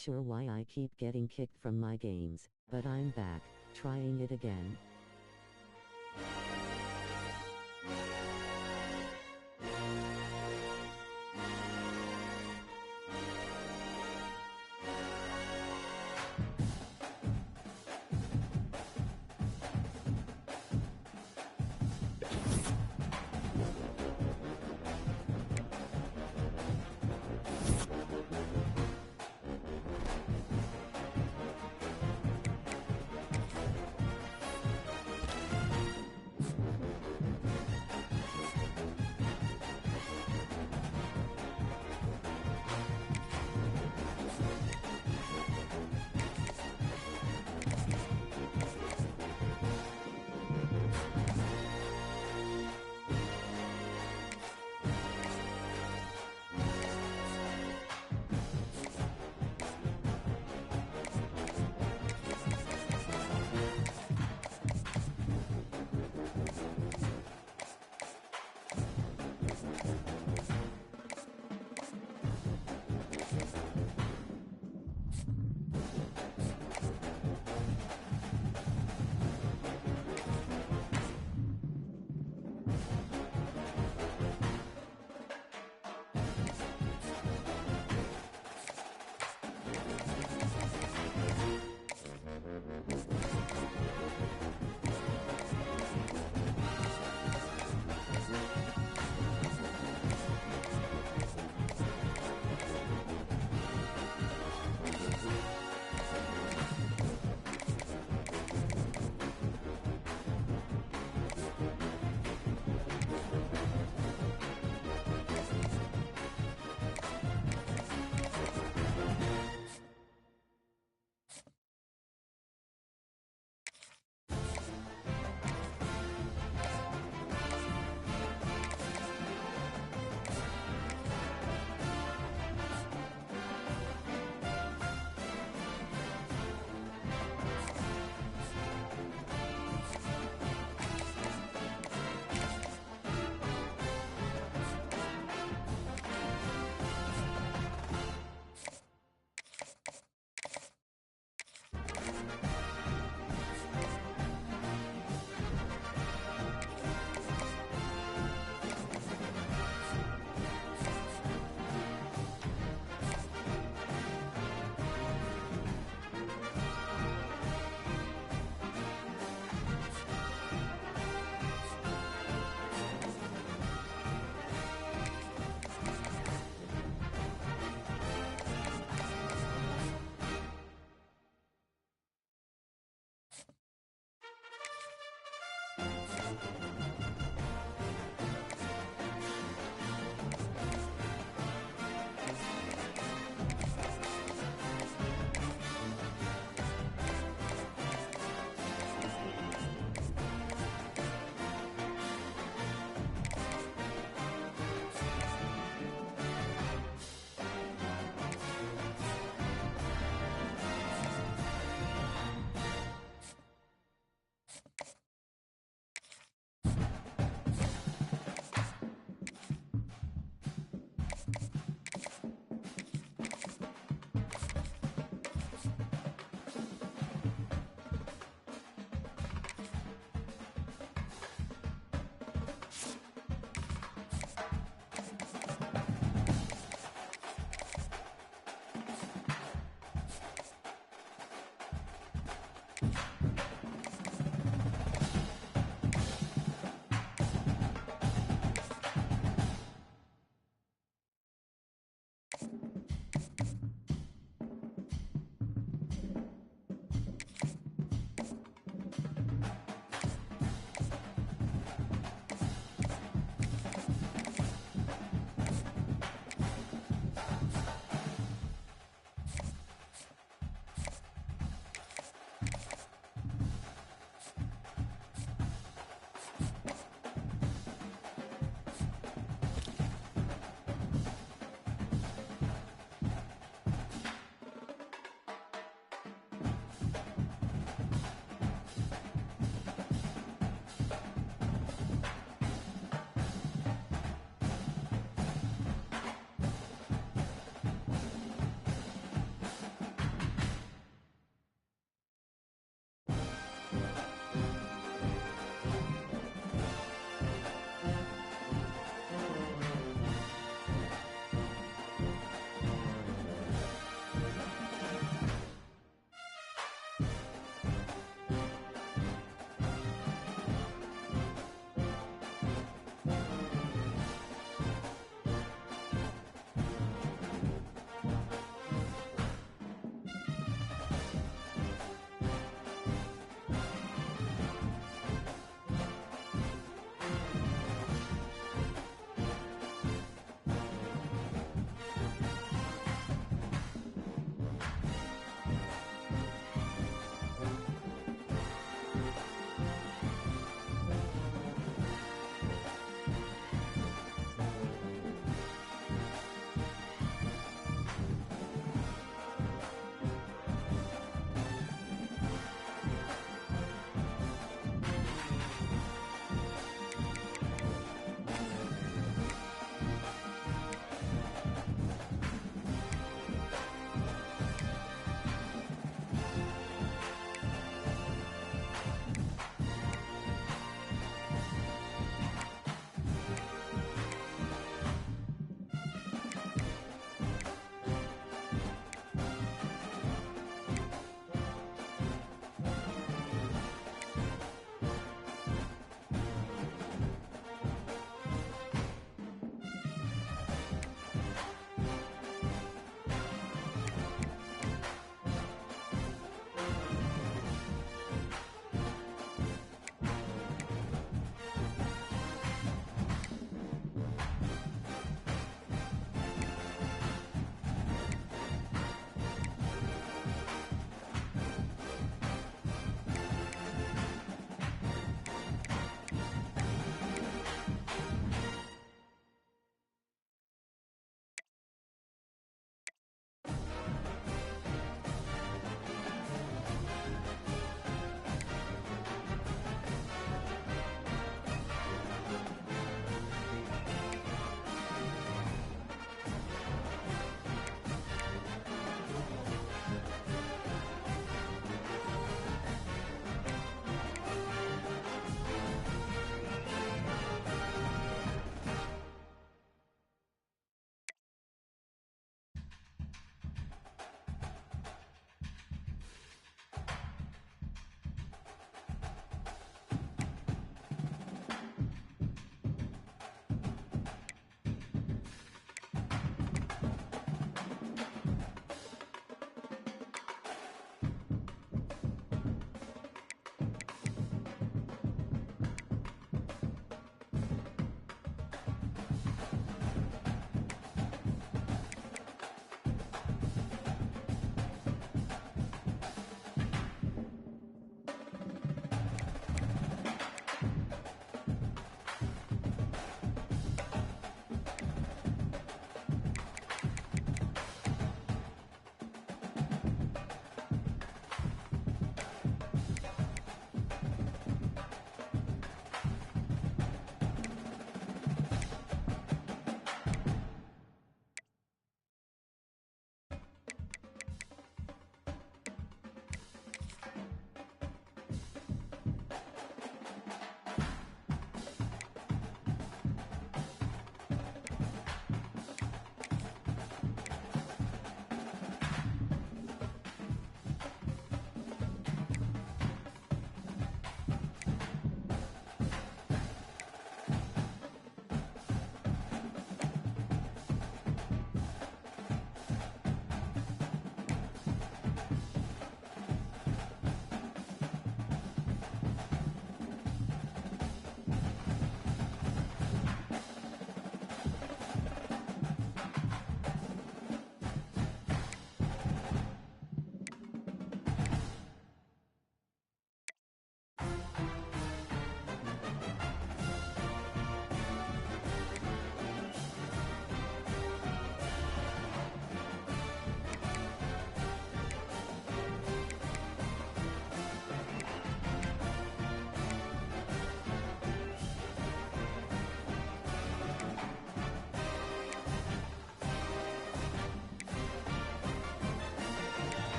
sure why I keep getting kicked from my games, but I'm back, trying it again.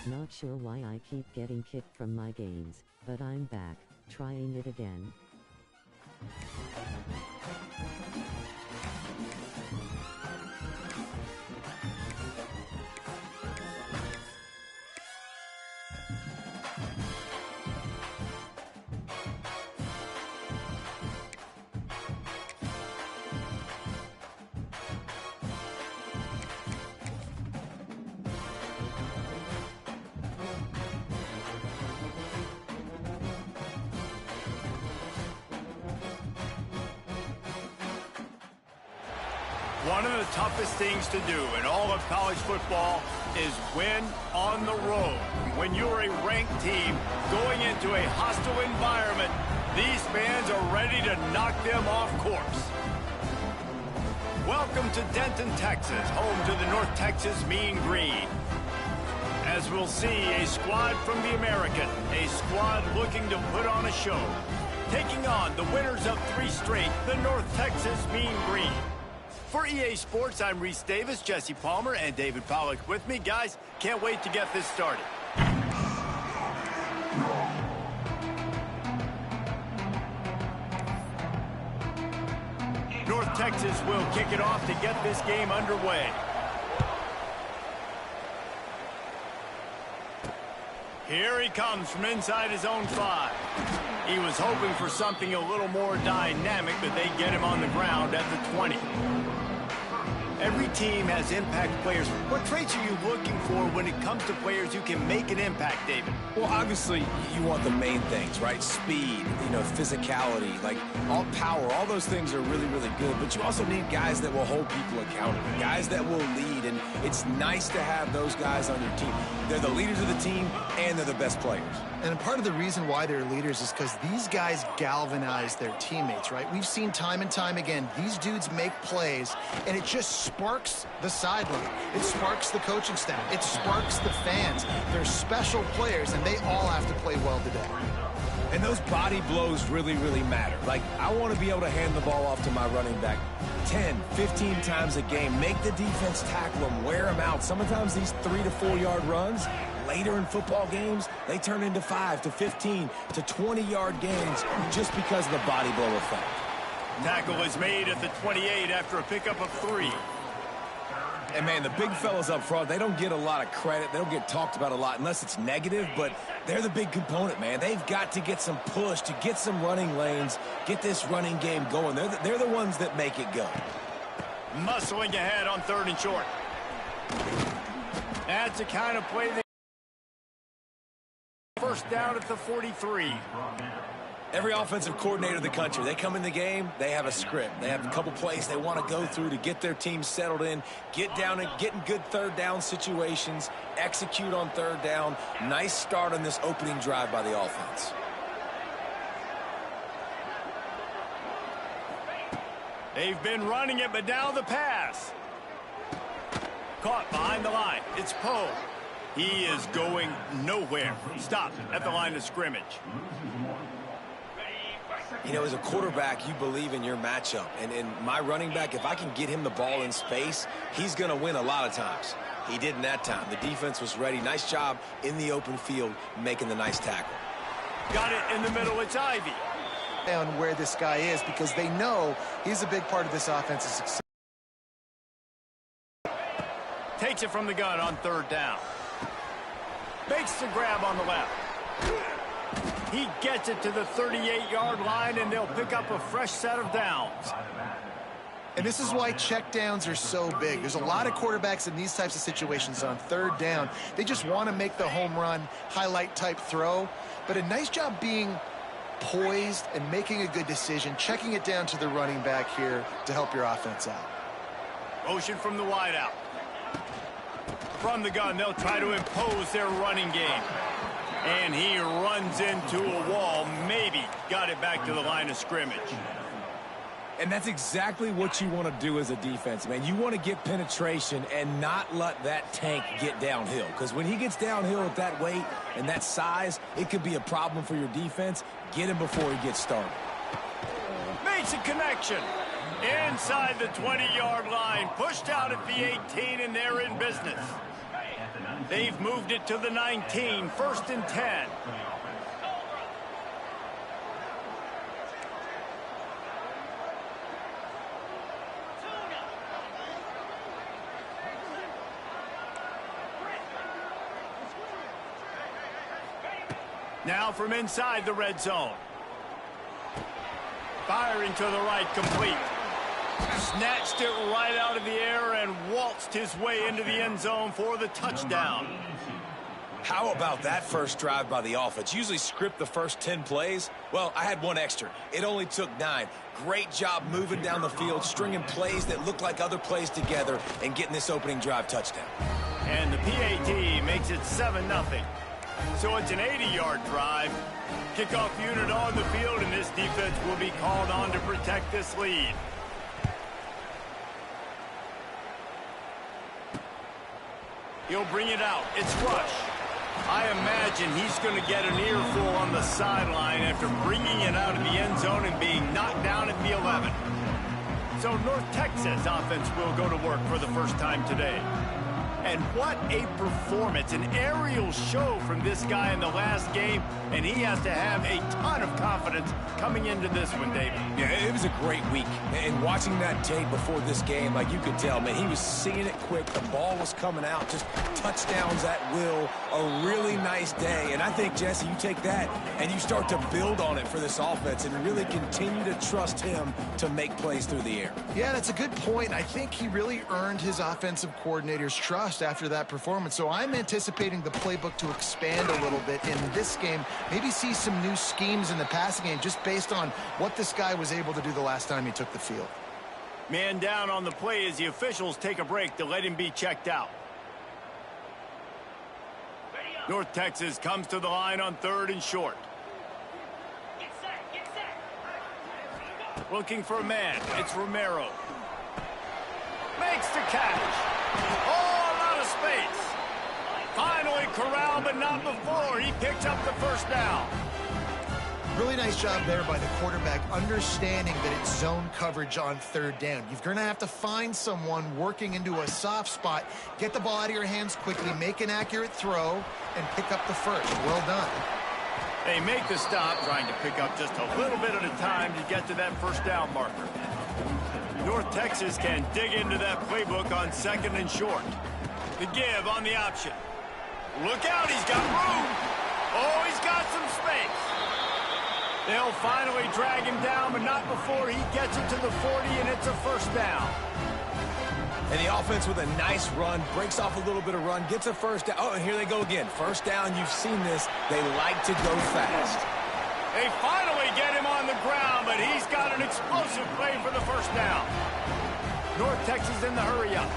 Not sure why I keep getting kicked from my games, but I'm back, trying it again. One of the toughest things to do in all of college football is win on the road. When you're a ranked team going into a hostile environment, these fans are ready to knock them off course. Welcome to Denton, Texas, home to the North Texas Mean Green. As we'll see, a squad from the American, a squad looking to put on a show. Taking on the winners of 3 straight, the North Texas Mean Green. For EA Sports, I'm Reese Davis, Jesse Palmer, and David Pollack with me. Guys, can't wait to get this started. North Texas will kick it off to get this game underway. Here he comes from inside his own 5. He was hoping for something a little more dynamic, but they get him on the ground at the 20. Every team has impact players. What traits are you looking for when it comes to players who can make an impact, David? Well, obviously, you want the main things, right? Speed, physicality, like all power, all those things are really, really good. But you also need guys that will hold people accountable, guys that will lead. And it's nice to have those guys on your team. They're the leaders of the team, and they're the best players. And part of the reason why they're leaders is because these guys galvanize their teammates, right? We've seen time and time again, these dudes make plays, and it just sparks the sideline. It sparks the coaching staff. It sparks the fans. They're special players, and they all have to play well today. And those body blows really, really matter. Like, I want to be able to hand the ball off to my running back 10, 15 times a game. Make the defense tackle them, wear them out. Sometimes these 3 to 4 yard runs, later in football games, they turn into 5 to 15 to 20 yard gains just because of the body blow effect. Tackle is made at the 28 after a pickup of 3. And, man, the big fellas up front, they don't get a lot of credit. They don't get talked about a lot unless it's negative, but they're the big component, man. They've got to get some push, to get some running lanes, get this running game going. They're the ones that make it go. Muscling ahead on 3rd and short. That's the kind of play that first down at the 43. Every offensive coordinator in the country, they come in the game, they have a script. They have a couple plays they want to go through to get their team settled in, get down and get in good 3rd down situations, execute on 3rd down. Nice start on this opening drive by the offense. They've been running it, but now the pass. Caught behind the line. It's Poe. He is going nowhere. Stopped at the line of scrimmage. As a quarterback, you believe in your matchup. And in my running back, if I can get him the ball in space, he's going to win a lot of times. He did in that time. The defense was ready. Nice job in the open field making the nice tackle. Got it in the middle. It's Ivy. On where this guy is because they know he's a big part of this offense's success. Takes it from the gun on 3rd down. Makes the grab on the left. He gets it to the 38-yard line, and they'll pick up a fresh set of downs. And this is why checkdowns are so big. There's a lot of quarterbacks in these types of situations on 3rd down. They just want to make the home run, highlight-type throw. But a nice job being poised and making a good decision, checking it down to the running back here to help your offense out. Motion from the wideout. From the gun, they'll try to impose their running game. And he runs into a wall, maybe got it back to the line of scrimmage. And that's exactly what you want to do as a defense, man. You want to get penetration and not let that tank get downhill. Because when he gets downhill at that weight and that size, it could be a problem for your defense. Get him before he gets started. Makes a connection. Inside the 20-yard line. Pushed out at the 18, and they're in business. They've moved it to the 19, 1st and 10. Now from inside the red zone. Firing to the right, complete. Snatched it right out of the air and waltzed his way into the end zone for the touchdown. How about that first drive by the offense? Usually script the first 10 plays. Well, I had one extra. It only took 9. Great job moving down the field, stringing plays that look like other plays together, and getting this opening drive touchdown. And the PAT makes it 7-0. So it's an 80-yard drive. Kickoff unit on the field, and this defense will be called on to protect this lead. He'll bring it out. It's Rush. I imagine he's going to get an earful on the sideline after bringing it out of the end zone and being knocked down at the 11. So North Texas offense will go to work for the first time today. And what a performance, an aerial show from this guy in the last game, and he has to have a ton of confidence coming into this one, David. Yeah, it was a great week. And watching that tape before this game, like you could tell, man, he was seeing it quick. The ball was coming out, just touchdowns at will. A really nice day. And I think, Jesse, you take that and you start to build on it for this offense and really continue to trust him to make plays through the air. Yeah, that's a good point. I think he really earned his offensive coordinator's trust after that performance. So I'm anticipating the playbook to expand a little bit in this game. Maybe see some new schemes in the passing game just based on what this guy was able to do the last time he took the field. Man down on the play as the officials take a break to let him be checked out. North Texas comes to the line on 3rd and short. Looking for a man. It's Romero. Makes the catch. Oh, a lot of space. Finally corralled, but not before. He picks up the first down. Really nice job there by the quarterback, understanding that it's zone coverage on 3rd down. You're going to have to find someone working into a soft spot, get the ball out of your hands quickly, make an accurate throw, and pick up the first. Well done. They make the stop, trying to pick up just a little bit at a time to get to that first down marker. North Texas can dig into that playbook on 2nd and short. The give on the option. Look out, he's got room. Oh, he's got some space. They'll finally drag him down, but not before he gets it to the 40, and it's a first down. And the offense with a nice run, breaks off a little bit of run, gets a first down. Oh, and here they go again. First down, you've seen this. They like to go fast. They finally get him on the ground, but he's got an explosive play for the first down. North Texas in the hurry up.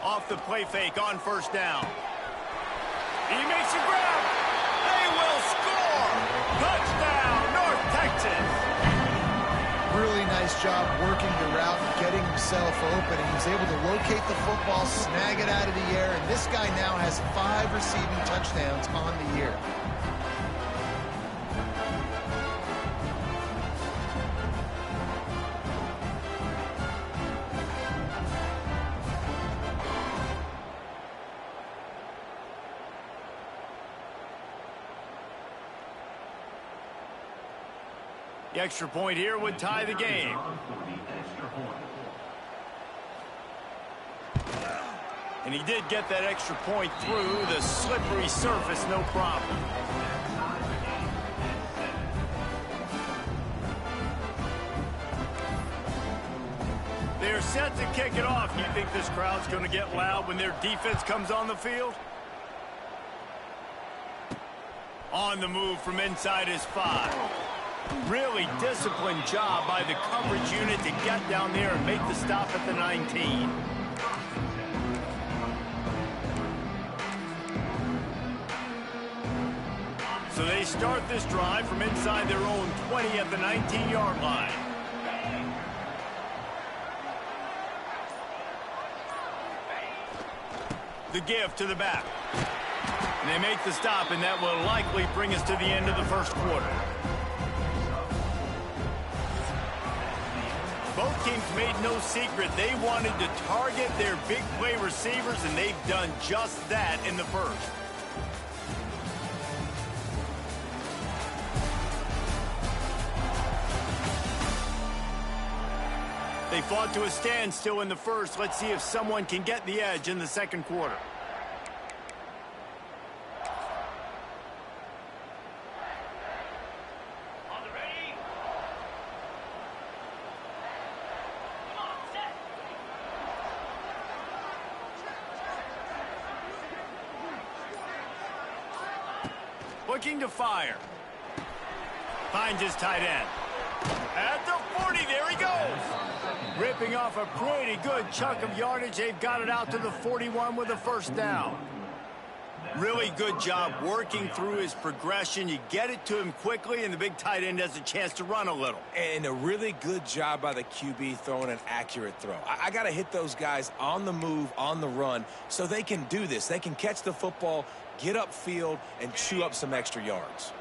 Off the play fake on first down. He makes a grab. They will score. Touchdown, North Texas. Really nice job working the route and getting himself open. And he's able to locate the football, snag it out of the air. And this guy now has 5 receiving touchdowns on the year. The extra point here would tie the game. And he did get that extra point through the slippery surface, no problem. They're set to kick it off. You think this crowd's going to get loud when their defense comes on the field? On the move from inside his 5. Really disciplined job by the coverage unit to get down there and make the stop at the 19. So they start this drive from inside their own 20 at the 19-yard line. The give to the back. And they make the stop, and that will likely bring us to the end of the first quarter. Both teams made no secret they wanted to target their big play receivers, and they've done just that in the first. They fought to a standstill in the first. Let's see if someone can get the edge in the second quarter. Looking to fire. Finds his tight end. At the 40, there he goes. Ripping off a pretty good chunk of yardage. They've got it out to the 41 with a first down. Really good job working through his progression. You get it to him quickly, and the big tight end has a chance to run a little. And a really good job by the QB throwing an accurate throw. I got to hit those guys on the move, on the run, so they can do this. They can catch the football, get upfield, and chew up some extra yards.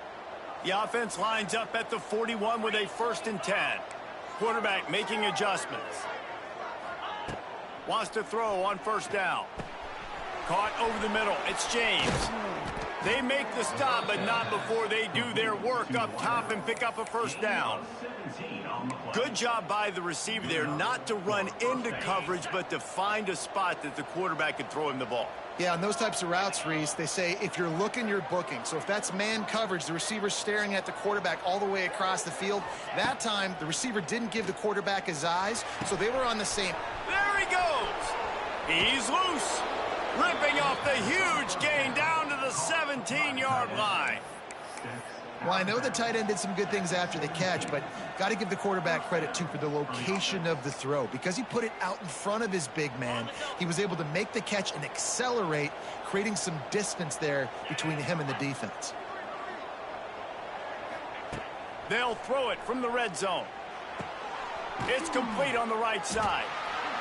The offense lines up at the 41 with a 1st and 10. Quarterback making adjustments. Wants to throw on 1st down. Caught over the middle. It's James. They make the stop, but not before they do their work up top and pick up a 1st down. Good job by the receiver there, not to run into coverage, but to find a spot that the quarterback could throw him the ball. Yeah, on those types of routes, Reese, they say if you're looking, you're booking. So if that's man coverage, the receiver's staring at the quarterback all the way across the field. That time, the receiver didn't give the quarterback his eyes, so they were on the same. There he goes. He's loose. Ripping off the huge gain down to the 17-yard line. Well, I know the tight end did some good things after the catch, but got to give the quarterback credit, too, for the location of the throw. Because he put it out in front of his big man, he was able to make the catch and accelerate, creating some distance there between him and the defense. They'll throw it from the red zone. It's complete on the right side.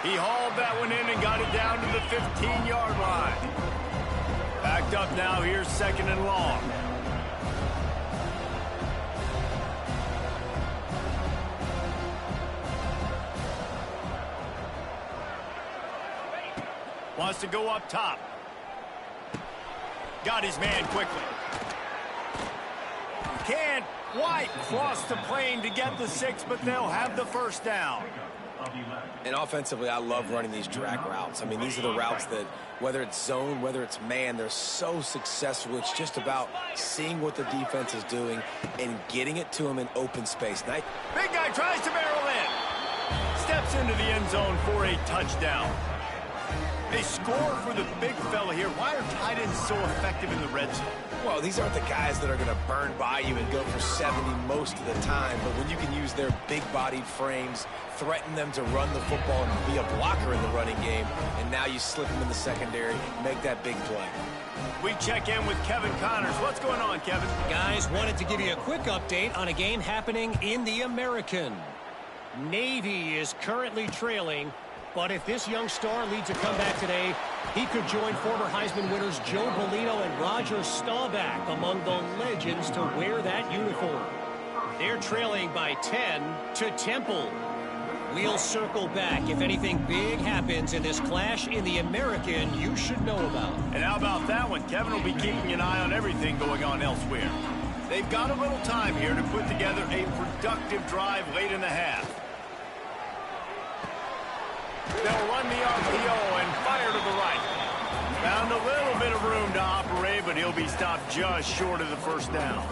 He hauled that one in and got it down to the 15-yard line. Backed up now. Here's 2nd and long. Wants to go up top. Got his man quickly. Can't quite cross the plane to get the 6, but they'll have the 1st down. And offensively, I love running these drag routes. I mean, these are the routes that, whether it's zone, whether it's man, they're so successful. It's just about seeing what the defense is doing and getting it to them in open space. Big guy tries to barrel in. Steps into the end zone for a touchdown. They score for the big fella here. Why are tight ends so effective in the red zone? Well, these aren't the guys that are going to burn by you and go for 70 most of the time, but when you can use their big-bodied frames, threaten them to run the football and be a blocker in the running game, and now you slip them in the secondary, make that big play. We check in with Kevin Connors. What's going on, Kevin? Guys, wanted to give you a quick update on a game happening in the American. Navy is currently trailing, but if this young star leads a comeback today, he could join former Heisman winners Joe Bolino and Roger Staubach among the legends to wear that uniform. They're trailing by 10 to Temple. We'll circle back if anything big happens in this clash in the American you should know about. And how about that one? Kevin will be keeping an eye on everything going on elsewhere. They've got a little time here to put together a productive drive late in the half. They'll run the RPO and fire to the right. Found a little bit of room to operate, but he'll be stopped just short of the 1st down.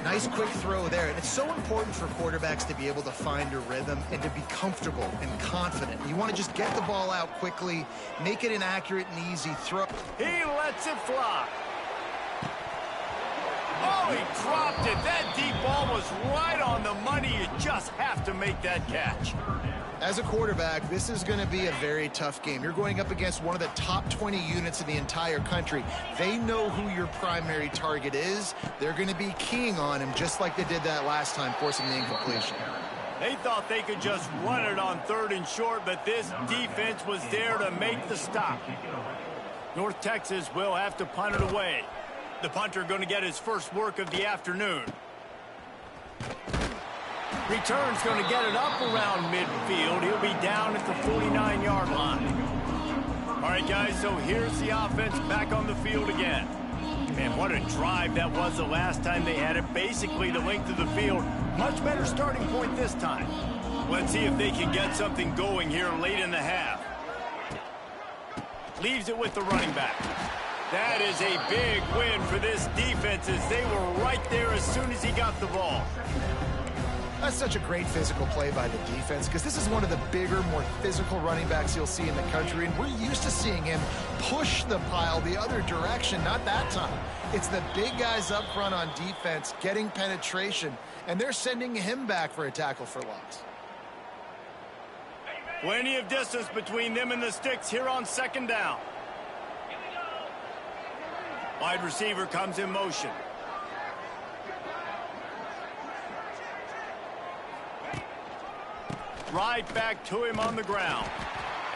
Nice quick throw there. And it's so important for quarterbacks to be able to find a rhythm and to be comfortable and confident. You want to just get the ball out quickly, make it an accurate and easy throw. He lets it fly. Oh, he dropped it. That deep ball was right on the money. You just have to make that catch. As a quarterback, this is going to be a very tough game. You're going up against one of the top 20 units in the entire country. They know who your primary target is. They're going to be keying on him just like they did that last time, forcing the incompletion. They thought they could just run it on 3rd and short, but this defense was there to make the stop. North Texas will have to punt it away. The punter going to get his first work of the afternoon. Return's going to get it up around midfield. He'll be down at the 49-yard line. All right, guys, so here's the offense back on the field again. Man, what a drive that was the last time they had it. Basically the length of the field. Much better starting point this time. Let's see if they can get something going here late in the half. Leaves it with the running back. That is a big win for this defense as they were right there as soon as he got the ball. That's such a great physical play by the defense because this is one of the bigger, more physical running backs you'll see in the country, and we're used to seeing him push the pile the other direction. Not that time. It's the big guys up front on defense getting penetration, and they're sending him back for a tackle for loss. Plenty of distance between them and the sticks here on second down. Wide receiver comes in motion. Right back to him on the ground.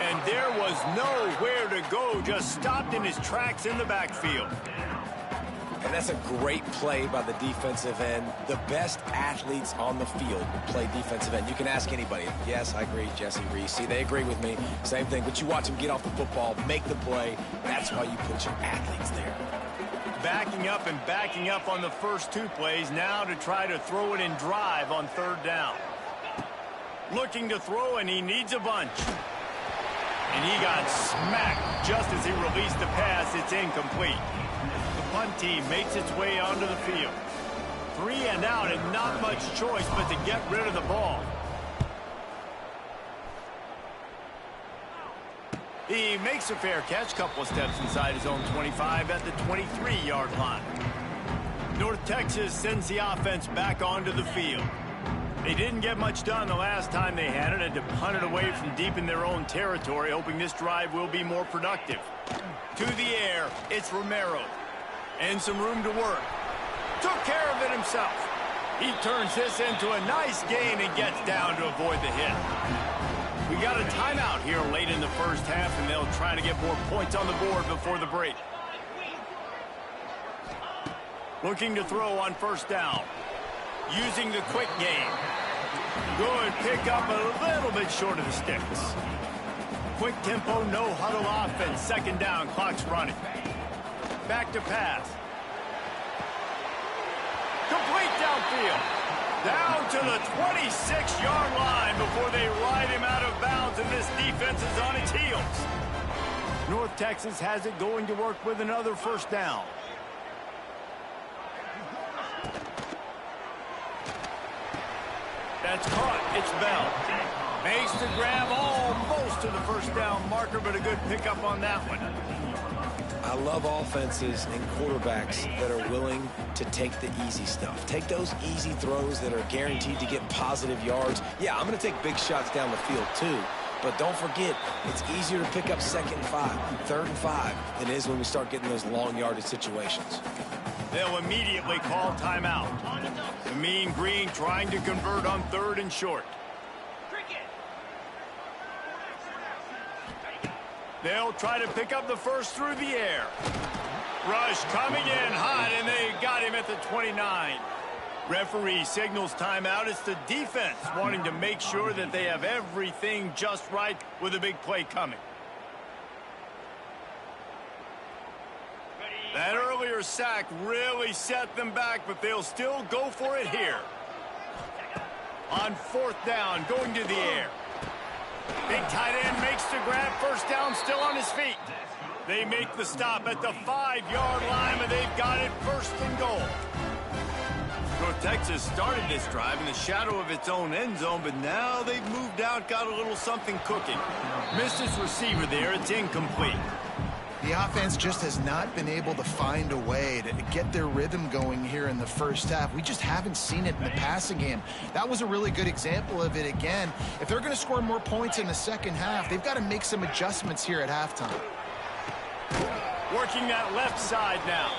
And there was nowhere to go, just stopped in his tracks in the backfield. And that's a great play by the defensive end. The best athletes on the field play defensive end. You can ask anybody. Yes, I agree, Jesse Reese. See, they agree with me. Same thing. But you watch them get off the football, make the play. That's why you put your athletes there. Backing up on the first two plays, now to try to throw it in drive on third down. Looking to throw, and he needs a bunch. And he got smacked just as he released the pass. It's incomplete. The punt team makes its way onto the field. 3 and out, and not much choice but to get rid of the ball. He makes a fair catch, couple of steps inside his own 25 at the 23-yard line. North Texas sends the offense back onto the field. They didn't get much done the last time they had it, and to punt it away from deep in their own territory, hoping this drive will be more productive. To the air, it's Romero. And some room to work. Took care of it himself. He turns this into a nice gain and gets down to avoid the hit. We got a timeout here late in the first half, and they'll try to get more points on the board before the break. Looking to throw on first down. Using the quick game. Good pick up a little bit short of the sticks. Quick tempo, no huddle offense. Second down, clock's running. Back to pass. Complete downfield. Down to the 26-yard line before they ride him out of bounds, and this defense is on its heels. North Texas has it going to work with another first down. That's caught. It's Bell. Makes the grab almost to the first down marker, but a good pickup on that one. I love offenses and quarterbacks that are willing to take the easy stuff. Take those easy throws that are guaranteed to get positive yards. Yeah, I'm going to take big shots down the field too. But don't forget, it's easier to pick up 2nd and 5, 3rd and 5 than it is when we start getting those long yardage situations. They'll immediately call timeout. The Mean Green trying to convert on 3rd and short. They'll try to pick up the first through the air. Rush coming in hot, and they got him at the 29. Referee signals timeout. It's the defense wanting to make sure that they have everything just right with a big play coming. That earlier sack really set them back, but they'll still go for it here. On 4th down, going to the air. Big tight end makes the grab. First down, still on his feet. They make the stop at the 5-yard line, and they've got it 1st and goal. North Texas started this drive in the shadow of its own end zone, but now they've moved out, got a little something cooking. Missed his receiver there. It's incomplete. The offense just has not been able to find a way to get their rhythm going here in the first half. We just haven't seen it in the passing game. That was a really good example of it again. If they're going to score more points in the second half, they've got to make some adjustments here at halftime. Working that left side now.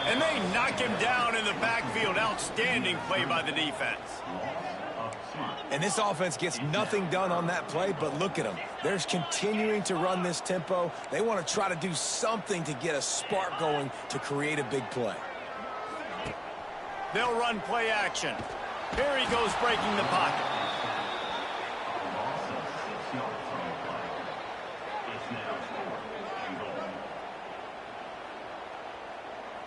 And they knock him down in the backfield. Outstanding play by the defense. And this offense gets nothing done on that play, but look at them. They're continuing to run this tempo. They want to try to do something to get a spark going to create a big play. They'll run play action. Here he goes breaking the pocket.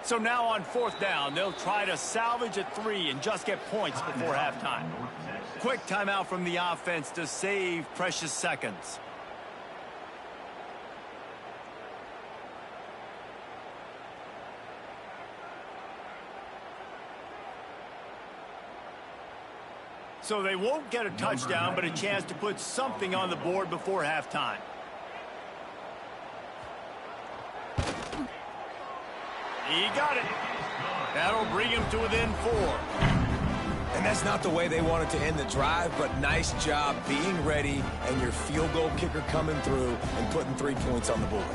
So now on 4th down, they'll try to salvage a 3 and just get points before halftime. Quick timeout from the offense to save precious seconds. So they won't get a touchdown, but a chance to put something on the board before halftime. He got it. That'll bring him to within 4. And that's not the way they wanted to end the drive, but nice job being ready and your field goal kicker coming through and putting 3 points on the board.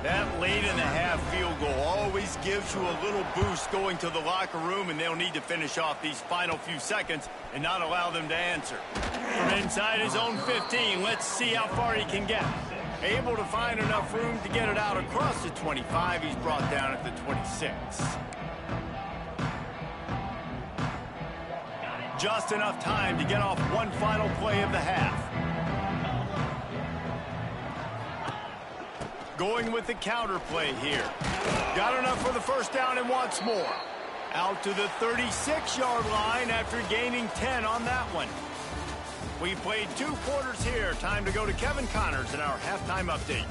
That late-in-the-half field goal always gives you a little boost going to the locker room, and they'll need to finish off these final few seconds and not allow them to answer. From inside his own 15, let's see how far he can get. Able to find enough room to get it out across the 25. He's brought down at the 26. Just enough time to get off one final play of the half. Going with the counter play here. Got enough for the first down and wants more. Out to the 36-yard line after gaining 10 on that one. We played 2 quarters here. Time to go to Kevin Connors in our halftime update.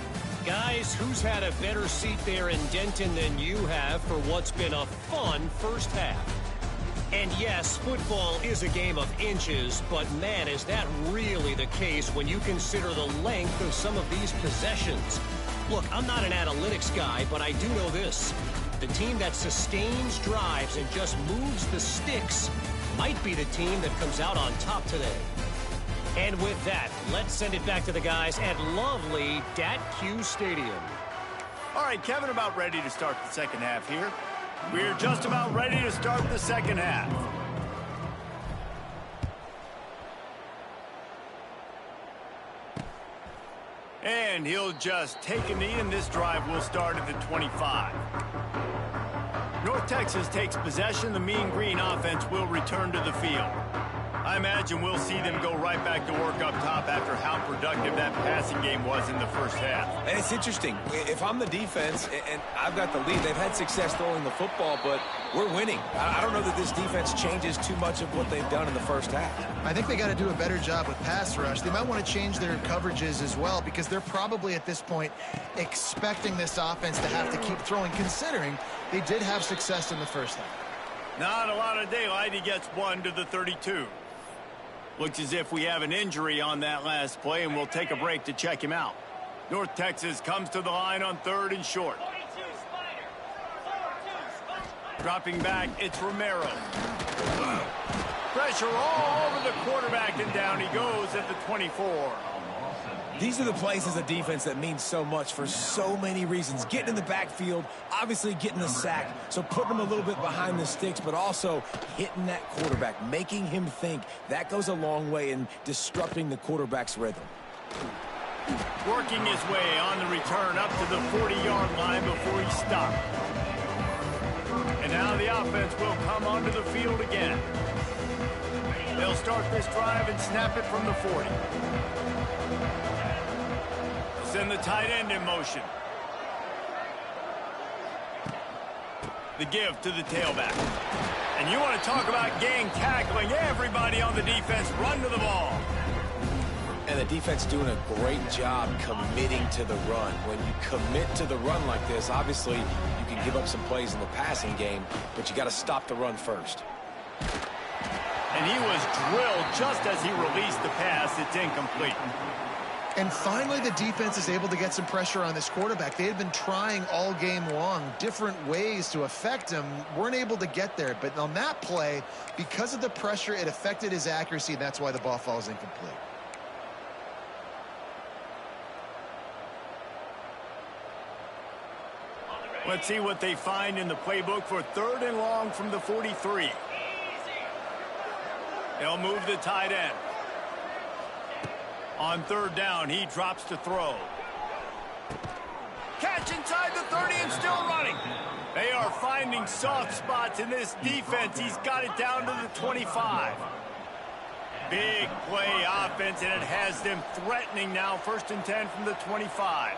Guys, who's had a better seat there in Denton than you have for what's been a fun first half? And yes, football is a game of inches, but man, is that really the case when you consider the length of some of these possessions. Look, I'm not an analytics guy, but I do know this. The team that sustains drives and just moves the sticks might be the team that comes out on top today. And with that, let's send it back to the guys at lovely Dat-Q Stadium. All right, Kevin, about ready to start the second half here. We're just about ready to start the second half. And he'll just take a knee, and this drive will start at the 25. North Texas takes possession. The Mean Green offense will return to the field. I imagine we'll see them go right back to work up top after how productive that passing game was in the first half. And it's interesting. If I'm the defense and I've got the lead, they've had success throwing the football, but we're winning. I don't know that this defense changes too much of what they've done in the first half. I think they got to do a better job with pass rush. They might want to change their coverages as well, because they're probably at this point expecting this offense to have to keep throwing, considering they did have success in the first half. Not a lot of daylight. He gets 1 to the 32. Looks as if we have an injury on that last play, and we'll take a break to check him out. North Texas comes to the line on 3rd and short. Dropping back, it's Romero. Pressure all over the quarterback, and down he goes at the 24. These are the plays as a defense that mean so much for so many reasons. Getting in the backfield, obviously getting the sack, so putting him a little bit behind the sticks, but also hitting that quarterback, making him think. That goes a long way in disrupting the quarterback's rhythm. Working his way on the return up to the 40-yard line before he stopped. And now the offense will come onto the field again. They'll start this drive and snap it from the 40. Send the tight end in motion. The give to the tailback. And you want to talk about gang tackling. Everybody on the defense run to the ball. And the defense doing a great job committing to the run. When you commit to the run like this, obviously you can give up some plays in the passing game, but you got to stop the run first. And he was drilled just as he released the pass. It's incomplete. And finally, the defense is able to get some pressure on this quarterback. They had been trying all game long different ways to affect him, weren't able to get there. But on that play, because of the pressure, it affected his accuracy, and that's why the ball falls incomplete. Let's see what they find in the playbook for 3rd and long from the 43. They'll move the tight end. On 3rd down, he drops to throw. Catch inside the 30 and still running. They are finding soft spots in this defense. He's got it down to the 25. Big play offense, and it has them threatening now. 1st and 10 from the 25.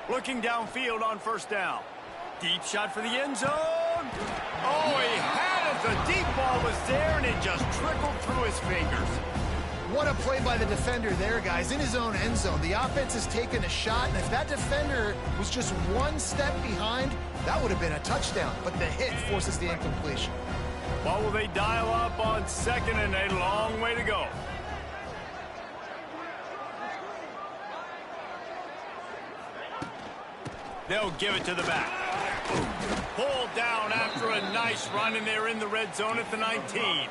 Looking downfield on 1st down. Deep shot for the end zone. Oh, he had it The deep ball was there, and it just trickled through his fingers. What a play by the defender there, guys. In his own end zone, the offense has taken a shot, and if that defender was just one step behind, that would have been a touchdown. But the hit forces the incompletion. What will they dial up on second, and a long way to go? They'll give it to the back. Pulled down after a nice run, and they're in the red zone at the 19.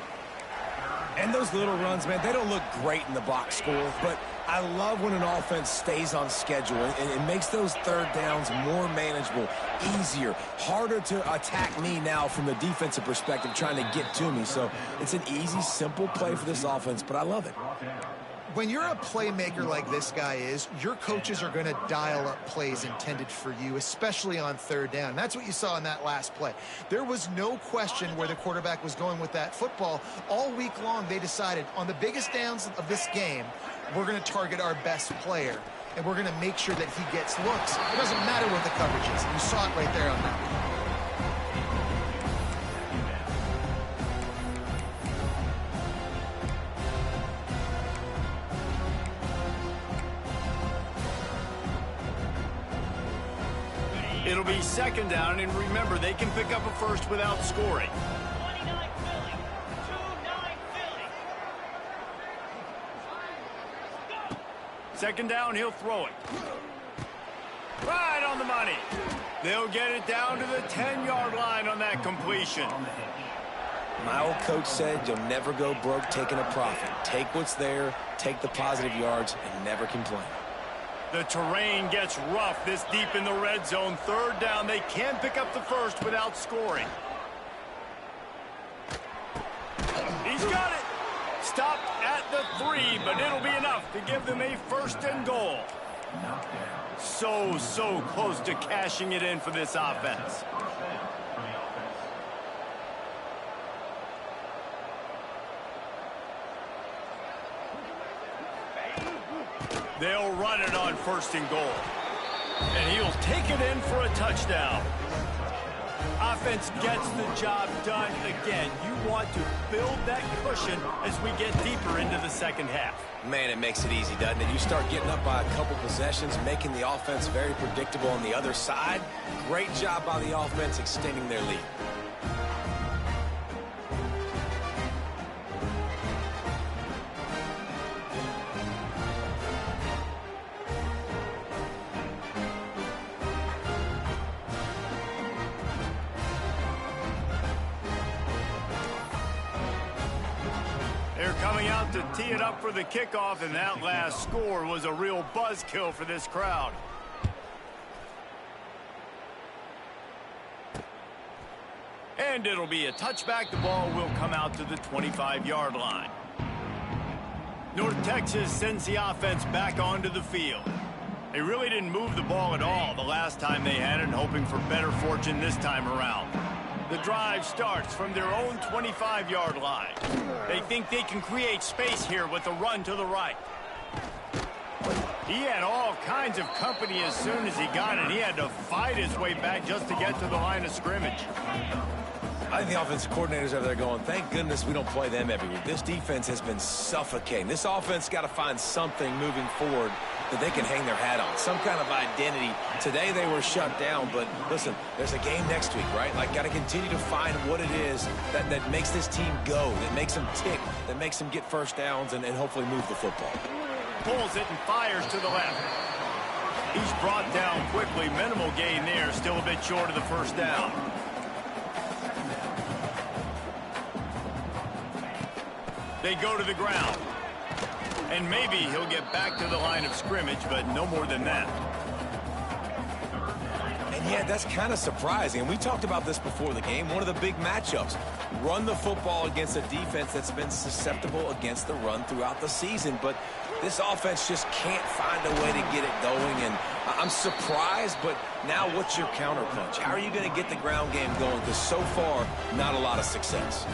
And those little runs, man, they don't look great in the box score, but I love when an offense stays on schedule, and it makes those third downs more manageable, easier, harder to attack me now from the defensive perspective trying to get to me. So it's an easy, simple play for this offense, but I love it. When you're a playmaker like this guy is, your coaches are going to dial up plays intended for you, especially on third down. That's what you saw in that last play. There was no question where the quarterback was going with that football. All week long, they decided on the biggest downs of this game, we're going to target our best player, and we're going to make sure that he gets looks. It doesn't matter what the coverage is. You saw it right there on that. It'll be second down, and remember, they can pick up a first without scoring. 29 Philly. 2-9 Philly. Second down, he'll throw it. Right on the money. They'll get it down to the 10-yard line on that completion. My old coach said you'll never go broke taking a profit. Take what's there, take the positive yards, and never complain. The terrain gets rough this deep in the red zone. Third down, they can pick up the first without scoring. He's got it. Stopped at the 3, but it'll be enough to give them a first and goal. So close to cashing it in for this offense. They'll run it on first and goal. And he'll take it in for a touchdown. Offense gets the job done again. You want to build that cushion as we get deeper into the second half. Man, it makes it easy, doesn't it? You start getting up by a couple possessions, making the offense very predictable on the other side. Great job by the offense extending their lead. Coming out to tee it up for the kickoff, and that last score was a real buzzkill for this crowd. And it'll be a touchback. The ball will come out to the 25-yard line. North Texas sends the offense back onto the field. They really didn't move the ball at all the last time they had it, hoping for better fortune this time around. The drive starts from their own 25-yard line. They think they can create space here with a run to the right. He had all kinds of company as soon as he got it. He had to fight his way back just to get to the line of scrimmage. I think the offensive coordinators over there going, thank goodness we don't play them every week. This defense has been suffocating. This offense got to find something moving forward that they can hang their hat on, some kind of identity. Today they were shut down, but listen, there's a game next week, right? Like, got to continue to find what it is that makes this team go, that makes them tick, that makes them get first downs and hopefully move the football. Pulls it and fires to the left. He's brought down quickly. Minimal gain there, still a bit short of the first down. They go to the ground. And maybe he'll get back to the line of scrimmage, but no more than that. And yeah, that's kind of surprising. And we talked about this before the game. One of the big matchups. Run the football against a defense that's been susceptible against the run throughout the season. But this offense just can't find a way to get it going. And I'm surprised, but now what's your counterpunch? How are you going to get the ground game going? Because so far, not a lot of success.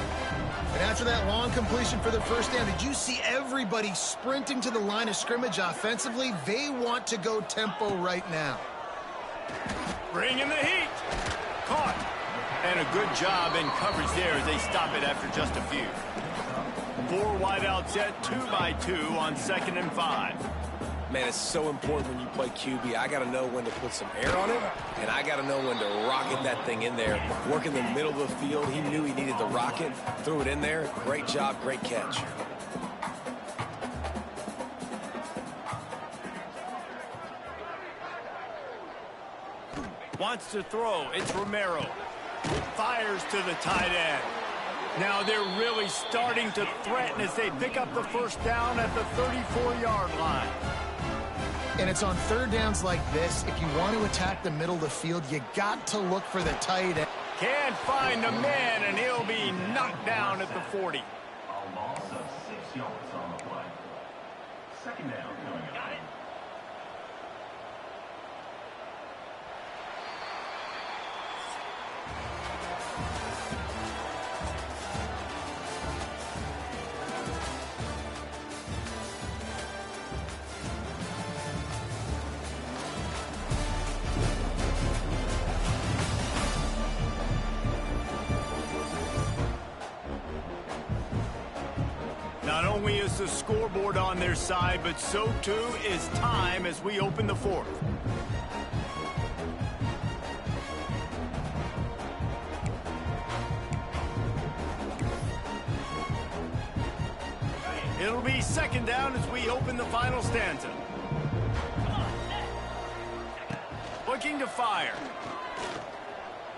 And after that long completion for the first down, did you see everybody sprinting to the line of scrimmage offensively? They want to go tempo right now. Bringing the heat. Caught. And a good job in coverage there as they stop it after just a few. 4 wide out set, 2 by 2 on 2nd and 5. Man, it's so important when you play QB. I got to know when to put some air on it, and I got to know when to rocket that thing in there. Work in the middle of the field. He knew he needed the rocket, threw it in there. Great job, great catch. Wants to throw. It's Romero. Fires to the tight end. Now they're really starting to threaten as they pick up the first down at the 34-yard line. And it's on 3rd downs like this. If you want to attack the middle of the field, you got to look for the tight end. Can't find the man, and he'll be knocked down at the 40. A loss of 6 yards on the play. 2nd down coming up. Not only is the scoreboard on their side, but so too is time as we open the 4th. It'll be 2nd down as we open the final stanza. Looking to fire.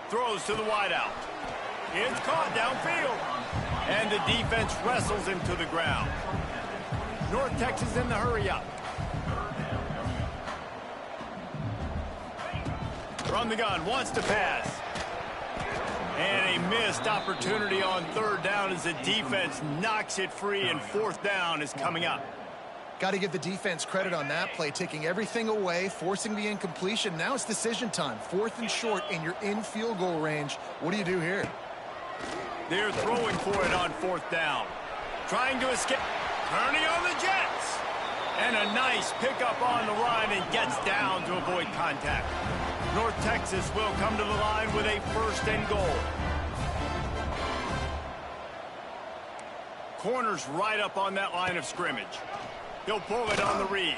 Throws to the wideout. It's caught downfield. And the defense wrestles him to the ground. North Texas in the hurry-up. From the gun, wants to pass. And a missed opportunity on 3rd down as the defense knocks it free, and 4th down is coming up. Got to give the defense credit on that play, taking everything away, forcing the incompletion. Now it's decision time. 4th and short, and you're in field goal range. What do you do here? They're throwing for it on 4th down. Trying to escape. Turning on the Jets. And a nice pickup on the line and gets down to avoid contact. North Texas will come to the line with a 1st and goal. Corner's right up on that line of scrimmage. He'll pull it on the read.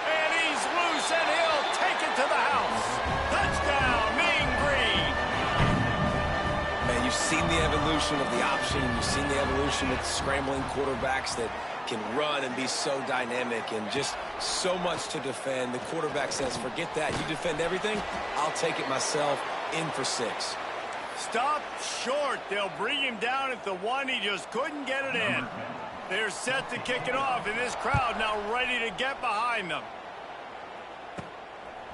And he's loose, and he'll take it to the house. Touchdown, Mean Green. Man, you've seen the evolution of the option. You've seen the evolution with scrambling quarterbacks that can run and be so dynamic and just so much to defend. The quarterback says, forget that. You defend everything, I'll take it myself. In for 6. Stop short. They'll bring him down at the 1. He just couldn't get it in. They're set to kick it off, and this crowd now ready to get behind them.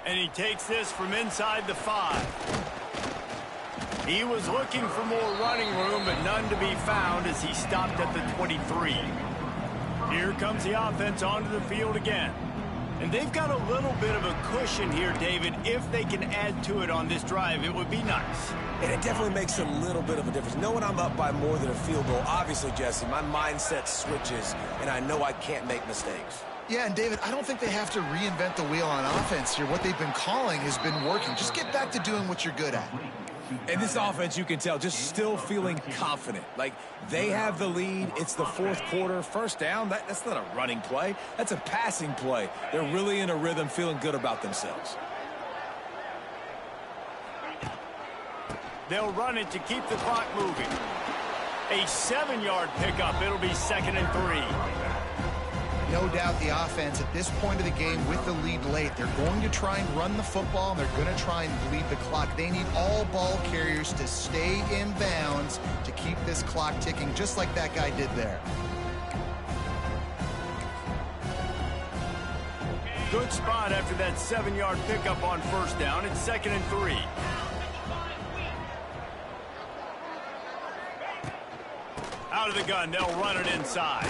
And he takes this from inside the 5. He was looking for more running room, but none to be found as he stopped at the 23. Here comes the offense onto the field again. And they've got a little bit of a cushion here, David. If they can add to it on this drive, it would be nice. And it definitely makes a little bit of a difference. Knowing I'm up by more than a field goal, obviously, Jesse, my mindset switches, and I know I can't make mistakes. Yeah, and David, I don't think they have to reinvent the wheel on offense here. What they've been calling has been working. Just get back to doing what you're good at. And this offense, you can tell, just still feeling confident. Like, they have the lead. It's the 4th quarter. 1st down, that's not a running play. That's a passing play. They're really in a rhythm, feeling good about themselves. They'll run it to keep the clock moving. A 7-yard pickup. It'll be 2nd and 3. No doubt the offense at this point of the game with the lead late, they're going to try and run the football, and they're going to try and bleed the clock. They need all ball carriers to stay in bounds to keep this clock ticking, just like that guy did there. Good spot after that 7-yard pickup on 1st down. It's 2nd and 3. Out of the gun, they'll run it inside.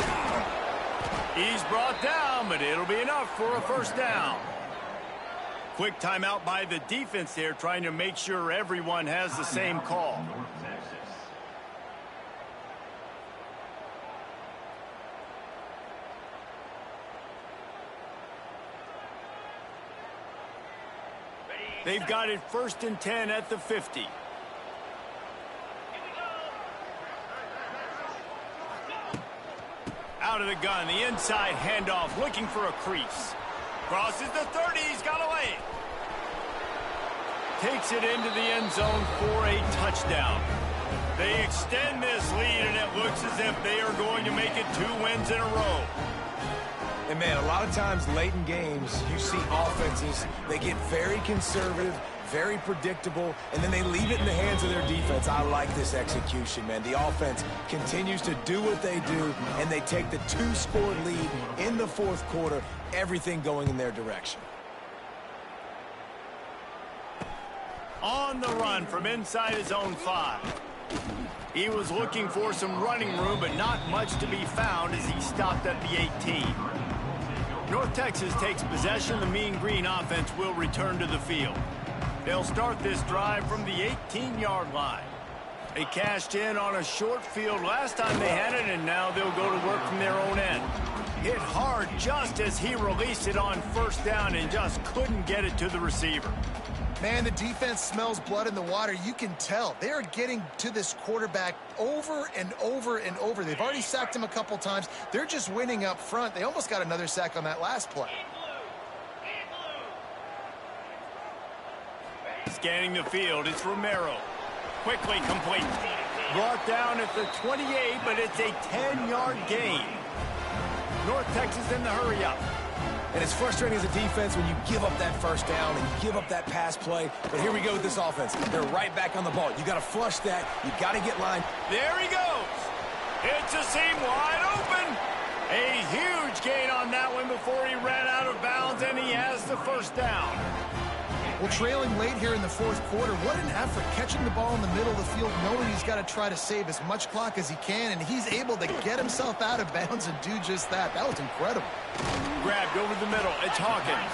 He's brought down, but it'll be enough for a 1st down. Quick timeout by the defense there, trying to make sure everyone has the same call. They've got it 1st and 10 at the 50. Out of the gun, the inside handoff, looking for a crease. Crosses the 30, he's got away. Takes it into the end zone for a touchdown. They extend this lead, and it looks as if they are going to make it 2 wins in a row. And, man, a lot of times late in games, you see offenses, they get very conservative, very predictable, and then they leave it in the hands of their defense. I like this execution, man. The offense continues to do what they do, and they take the 2-score lead in the 4th quarter, everything going in their direction. On the run from inside his own 5. He was looking for some running room, but not much to be found as he stopped at the 18. North Texas takes possession. The Mean Green offense will return to the field. They'll start this drive from the 18-yard line. They cashed in on a short field last time they had it, and now they'll go to work from their own end. Hit hard just as he released it on 1st down and just couldn't get it to the receiver. Man, the defense smells blood in the water. You can tell. They are getting to this quarterback over and over and over. They've already sacked him a couple times. They're just winning up front. They almost got another sack on that last play. Scanning the field, it's Romero. Quickly complete. Brought down at the 28, but it's a 10-yard gain. North Texas in the hurry-up. And it's frustrating as a defense when you give up that 1st down and you give up that pass play. But here we go with this offense. They're right back on the ball. You got to flush that. You got to get lined. There he goes. It's a seam wide open. A huge gain on that one before he ran out of bounds, and he has the 1st down. Well, trailing late here in the 4th quarter, what an effort catching the ball in the middle of the field, knowing he's got to try to save as much clock as he can, and he's able to get himself out of bounds and do just that. That was incredible. Grabbed over the middle. It's Hawkins.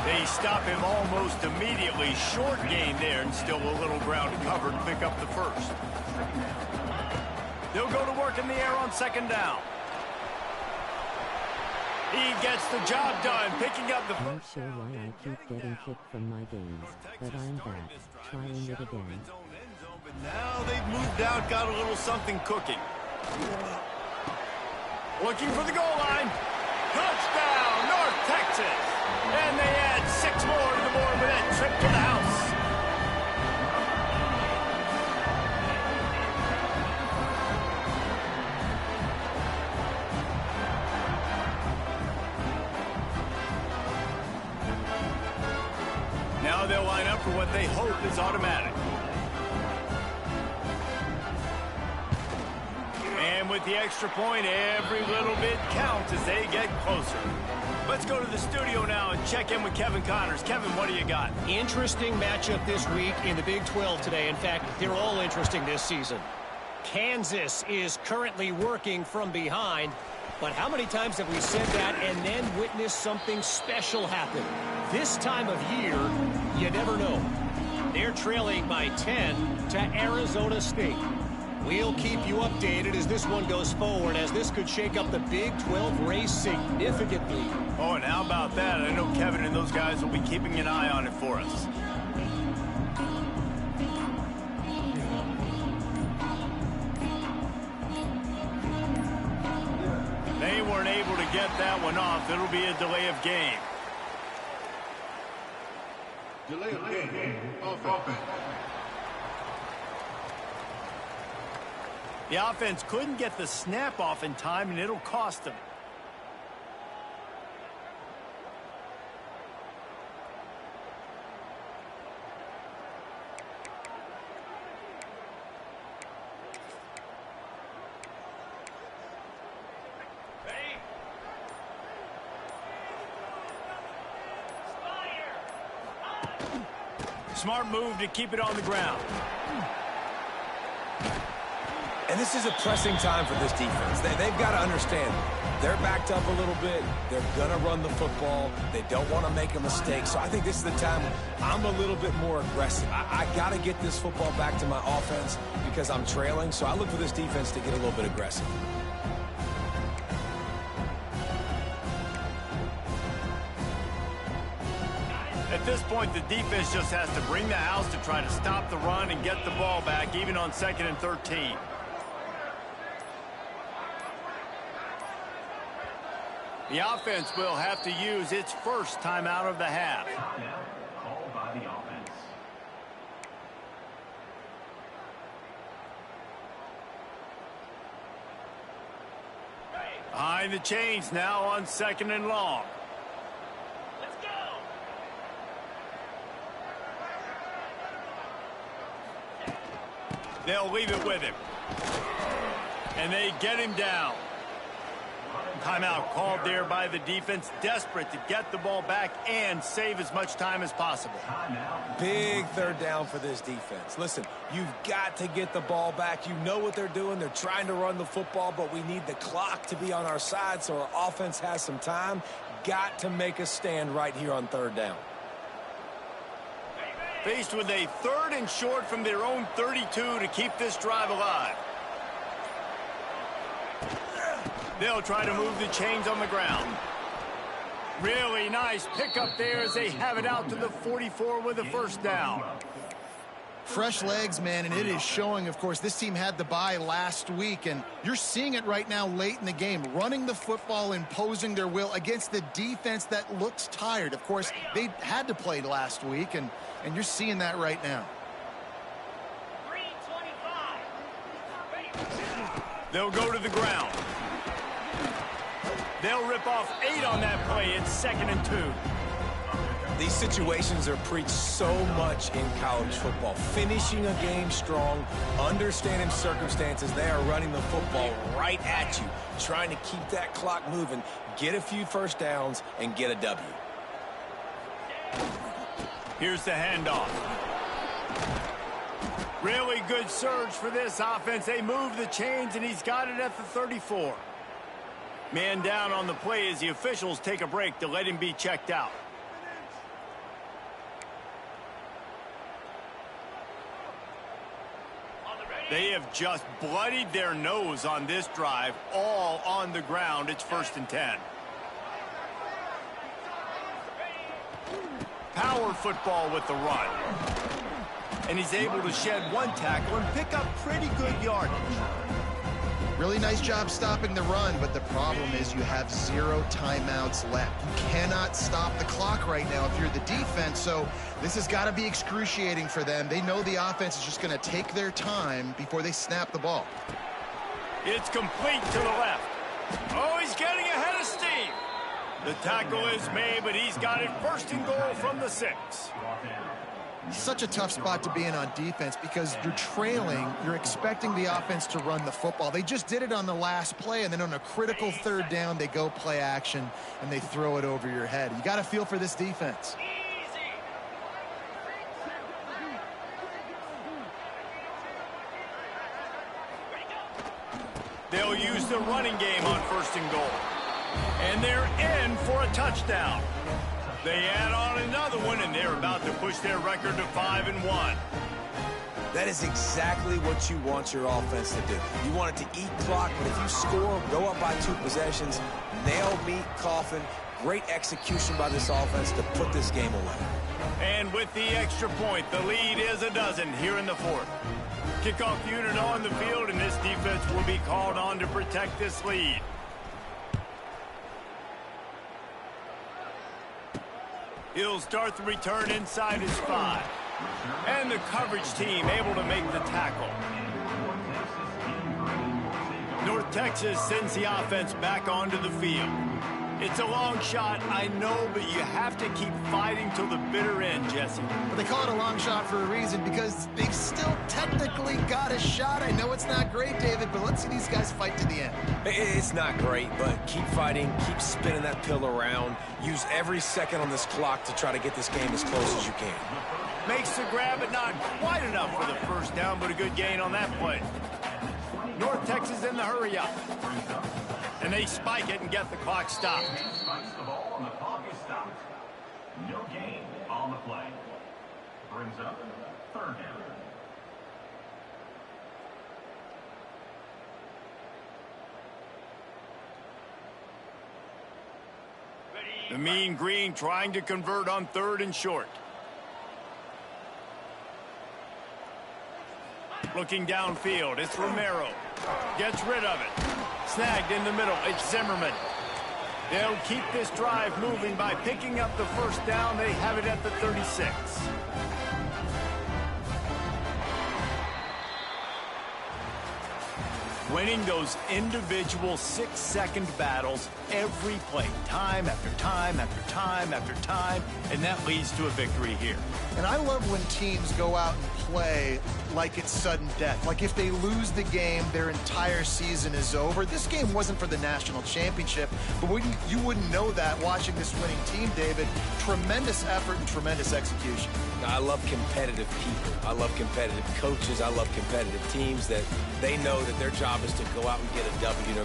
They stop him almost immediately. Short gain there, and still a little ground to cover to pick up the 1st. They'll go to work in the air on 2nd down. He gets the job done, picking up the... Not sure why I keep getting kicked from my games, but I'm back, trying it again. But now they've moved out, got a little something cooking. Looking for the goal line. Touchdown, North Texas! And they add 6 more to the board with that trip to the house. Now they'll line up for what they hope is automatic. And with the extra point, every little bit counts as they get closer. Let's go to the studio now and check in with Kevin Connors. Kevin, what do you got? Interesting matchup this week in the Big 12 today. In fact, they're all interesting this season. Kansas is currently working from behind. But how many times have we said that and then witnessed something special happen? This time of year, you never know. They're trailing by 10 to Arizona State. We'll keep you updated as this one goes forward, as this could shake up the Big 12 race significantly. Oh, and how about that? I know Kevin and those guys will be keeping an eye on it for us. They weren't able to get that one off. It'll be a delay of game. Delay of game. Offense. The offense couldn't get the snap off in time, and it'll cost them. Smart move to keep it on the ground. And this is a pressing time for this defense. They've got to understand, they're backed up a little bit. They're going to run the football. They don't want to make a mistake. So I think this is the time I'm a little bit more aggressive. I got to get this football back to my offense because I'm trailing. So I look for this defense to get a little bit aggressive. The At this point, the defense just has to bring the house to try to stop the run and get the ball back, even on 2nd and 13. The offense will have to use its first timeout of the half. Timeout called by the offense. Behind the chains now on 2nd and long. Let's go. They'll leave it with him. And they get him down. Timeout called there by the defense, desperate to get the ball back and save as much time as possible. Timeout. Big third down for this defense. Listen, you've got to get the ball back. You know what they're doing. They're trying to run the football, but we need the clock to be on our side so our offense has some time. Got to make a stand right here on 3rd down. Faced with a 3rd and short from their own 32 to keep this drive alive. They'll try to move the chains on the ground. Really nice pickup there as they have it out to the 44 with a 1st down. Fresh legs, man, and it is showing, of course. This team had the bye last week, and you're seeing it right now late in the game, running the football, imposing their will against the defense that looks tired. Of course, they had to play last week, and you're seeing that right now. 3:25. They'll go to the ground. They'll rip off 8 on that play. It's 2nd and 2. These situations are preached so much in college football. Finishing a game strong, understanding circumstances. They are running the football right at you, trying to keep that clock moving, get a few 1st downs, and get a W. Here's the handoff. Really good surge for this offense. They move the chains, and he's got it at the 34. Man down on the play as the officials take a break to let him be checked out. They have just bloodied their nose on this drive, all on the ground. It's 1st and 10. Power football with the run. And he's able to shed 1 tackle and pick up pretty good yardage. Really nice job stopping the run, but the problem is you have 0 timeouts left. You cannot stop the clock right now if you're the defense, so this has got to be excruciating for them. They know the offense is just going to take their time before they snap the ball. It's complete to the left. Oh, he's getting ahead of steam. The tackle is made, but he's got it 1st and goal from the 6. Such a tough spot to be in on defense because you're trailing, you're expecting the offense to run the football. They just did it on the last play, and then on a critical 3rd down, they go play action, and they throw it over your head. You got to feel for this defense. They'll use the running game on 1st and goal. And they're in for a touchdown. They add on another one, and they're about to push their record to 5-1. That is exactly what you want your offense to do. You want it to eat clock, but if you score, go up by 2 possessions, nail meat, coffin, great execution by this offense to put this game away. And with the extra point, the lead is a dozen here in the 4th. Kickoff unit on the field, and this defense will be called on to protect this lead. He'll start the return inside his 5. And the coverage team able to make the tackle. North Texas sends the offense back onto the field. It's a long shot, I know, but you have to keep fighting till the bitter end, Jesse. But they call it a long shot for a reason because they've still technically got a shot. I know it's not great, David, but let's see these guys fight to the end. It's not great, but keep fighting, keep spinning that pill around. Use every second on this clock to try to get this game as close as you can. Makes the grab, but not quite enough for the 1st down, but a good gain on that play. North Texas in the hurry up. And they spike it and get the clock stopped. Spikes the ball and the clock is stopped. No gain on the play. Brings up 3rd down. The Mean Green trying to convert on 3rd and short. Looking downfield, it's Romero. Gets rid of it. Snagged in the middle, it's Zimmerman. They'll keep this drive moving by picking up the first down. They have it at the 36. Winning those individual 6-second battles every play, time after time after time after time, and that leads to a victory here. And I love when teams go out and play like it's sudden death. Like if they lose the game, their entire season is over. This game wasn't for the national championship, but you wouldn't know that watching this winning team, David. Tremendous effort and tremendous execution. I love competitive people. I love competitive coaches. I love competitive teams that they know that their job is to go out and get a W no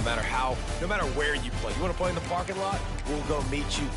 matter where you play. You want to play in the parking lot? We'll go meet you.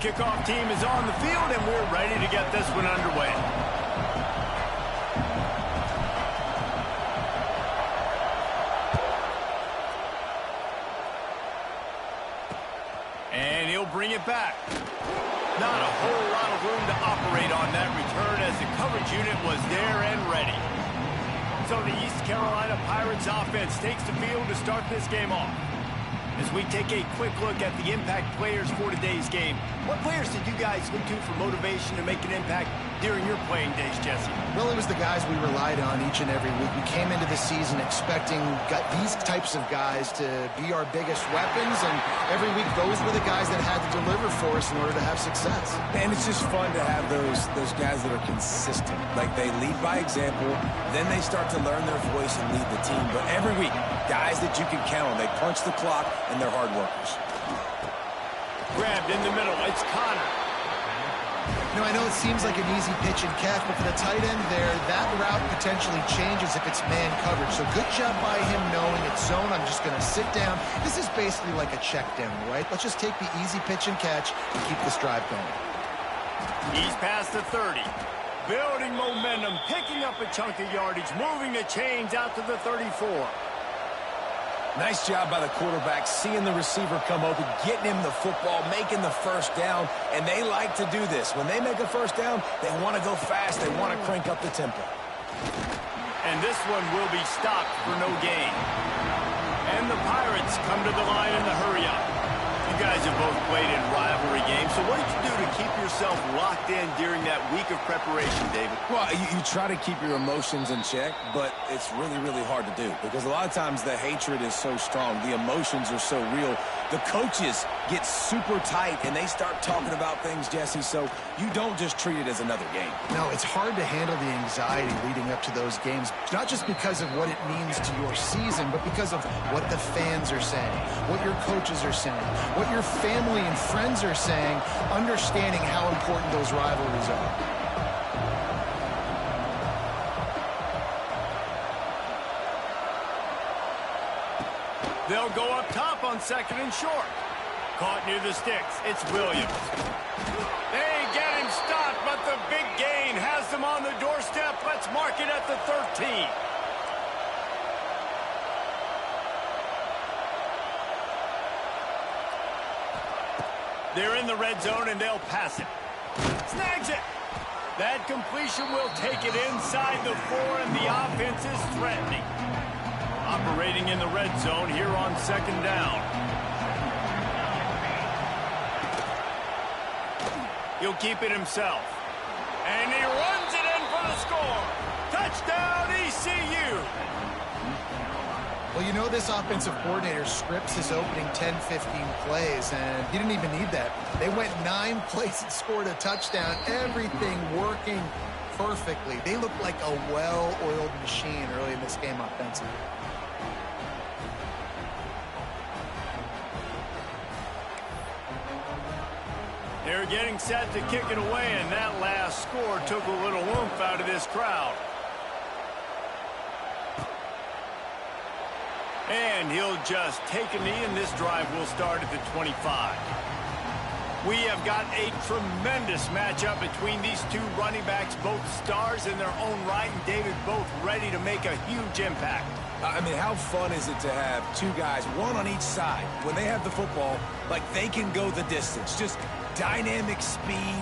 kickoff team is on the field, and we're ready to get this one underway. And he'll bring it back. Not a whole lot of room to operate on that return as the coverage unit was there and ready. So the East Carolina Pirates offense takes the field to start this game off. As we take a quick look at the impact players for today's game, what players did you guys look to for motivation to make an impact during your playing days, Jesse? Well, it was the guys we relied on each and every week. We came into the season expecting these types of guys to be our biggest weapons, and every week those were the guys that had to deliver for us in order to have success. And it's just fun to have those guys that are consistent. Like, they lead by example, then they start to learn their voice and lead the team. But every week, guys that you can count on, they punch the clock, and they're hard workers. Grabbed in the middle, it's Connor. You know, I know it seems like an easy pitch and catch, but for the tight end there, that route potentially changes if it's man coverage. So good job by him knowing it's zone. I'm just going to sit down. This is basically like a check down, right? Let's just take the easy pitch and catch and keep this drive going. He's past the 30. Building momentum, picking up a chunk of yardage, moving the chains out to the 34. Nice job by the quarterback, seeing the receiver come open, getting him the football, making the first down, and they like to do this. When they make a first down, they want to go fast. They want to crank up the tempo. And this one will be stopped for no gain. And the Pirates come to the line in the hurry-up. You guys have both played in rivalry games, so what did you do to keep yourself locked in during that week of preparation, David? Well, you try to keep your emotions in check, but it's really, really hard to do because a lot of times the hatred is so strong, the emotions are so real. The coaches get super tight, and they start talking about things, Jesse, so you don't just treat it as another game. No, it's hard to handle the anxiety leading up to those games, not just because of what it means to your season, but because of what the fans are saying, what your coaches are saying, what your family and friends are saying, understanding how important those rivalries are. They'll go up top on second and short. Caught near the sticks. It's Williams. They get him stopped, but the big gain has them on the doorstep. Let's mark it at the 13. They're in the red zone, and they'll pass it. Snags it. That completion will take it inside the 4, and the offense is threatening. Operating in the red zone here on second down. He'll keep it himself. And he runs it in for the score. Touchdown, ECU. Well, you know this offensive coordinator scripts his opening 10-15 plays, and he didn't even need that. They went 9 plays and scored a touchdown. Everything working perfectly. They look like a well-oiled machine early in this game offensively. They're getting set to kick it away, and that last score took a little oomph out of this crowd. And he'll just take a knee, and this drive will start at the 25. We have got a tremendous matchup between these two running backs, both stars in their own right, and David, both ready to make a huge impact. I mean, how fun is it to have two guys, one on each side, when they have the football, like they can go the distance. Just dynamic speed,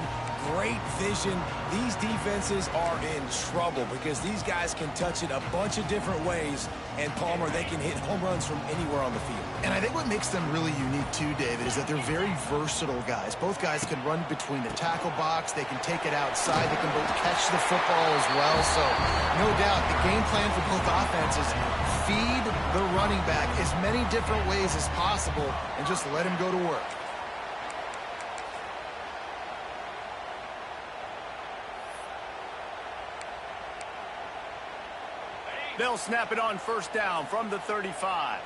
great vision. These defenses are in trouble because these guys can touch it a bunch of different ways, and Palmer, they can hit home runs from anywhere on the field. And I think what makes them really unique too, David, is that they're very versatile guys. Both guys can run between the tackle box. They can take it outside. They can both catch the football as well. So no doubt the game plan for both offenses, feed the running back as many different ways as possible and just let him go to work. They'll snap it on first down from the 35.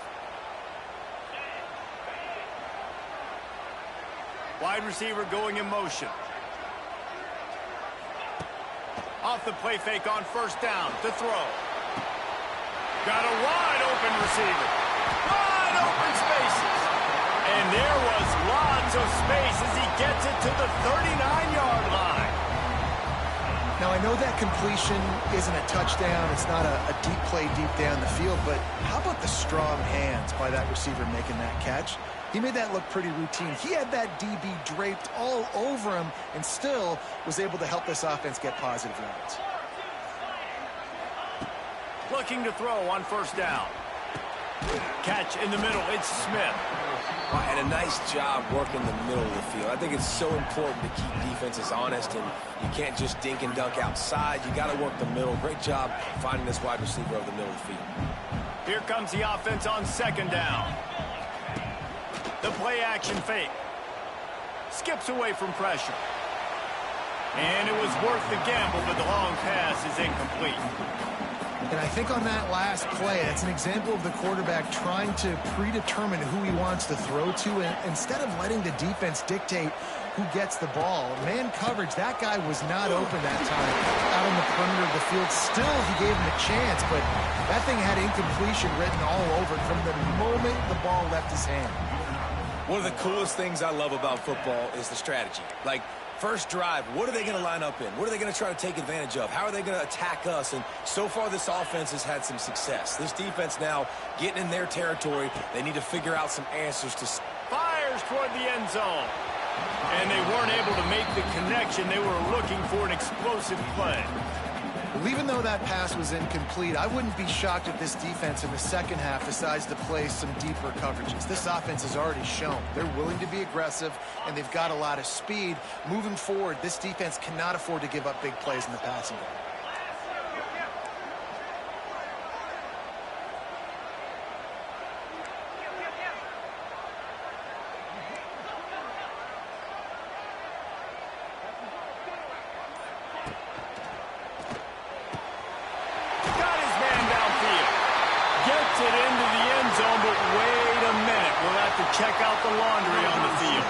Wide receiver going in motion. Off the play fake on first down to throw. Got a wide open receiver. Wide open spaces. And there was lots of space as he gets it to the 39-yard line. Now, I know that completion isn't a touchdown. It's not a deep play deep down the field, but how about the strong hands by that receiver making that catch? He made that look pretty routine. He had that DB draped all over him and still was able to help this offense get positive yards. Looking to throw on first down. Catch in the middle. It's Smith. And a nice job working the middle of the field. I think it's so important to keep defenses honest, and you can't just dink and dunk outside. You got to work the middle. Great job finding this wide receiver over the middle of the field. Here comes the offense on second down. The play action fake. Skips away from pressure. And it was worth the gamble, but the long pass is incomplete. And I think on that last play, that's an example of the quarterback trying to predetermine who he wants to throw to, and instead of letting the defense dictate who gets the ball. Man coverage, that guy was not open that time out on the perimeter of the field. Still, he gave him a chance, but that thing had incompletion written all over it from the moment the ball left his hand. One of the coolest things I love about football is the strategy. Like, first drive, what are they going to line up in? What are they going to try to take advantage of? How are they going to attack us? And so far, this offense has had some success. This defense now getting in their territory. They need to figure out some answers to... Fires toward the end zone. And they weren't able to make the connection. They were looking for an explosive play. Well, even though that pass was incomplete, I wouldn't be shocked if this defense in the second half decides to play some deeper coverages. This offense has already shown they're willing to be aggressive, and they've got a lot of speed. Moving forward, this defense cannot afford to give up big plays in the passing game. Check out the laundry on the field.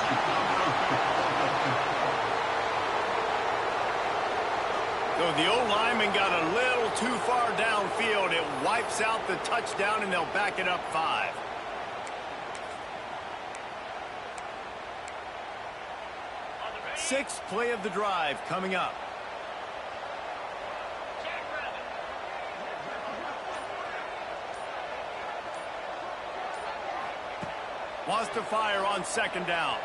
So the O-lineman got a little too far downfield. It wipes out the touchdown, and they'll back it up 5. Sixth play of the drive coming up. Wants to fire on second down.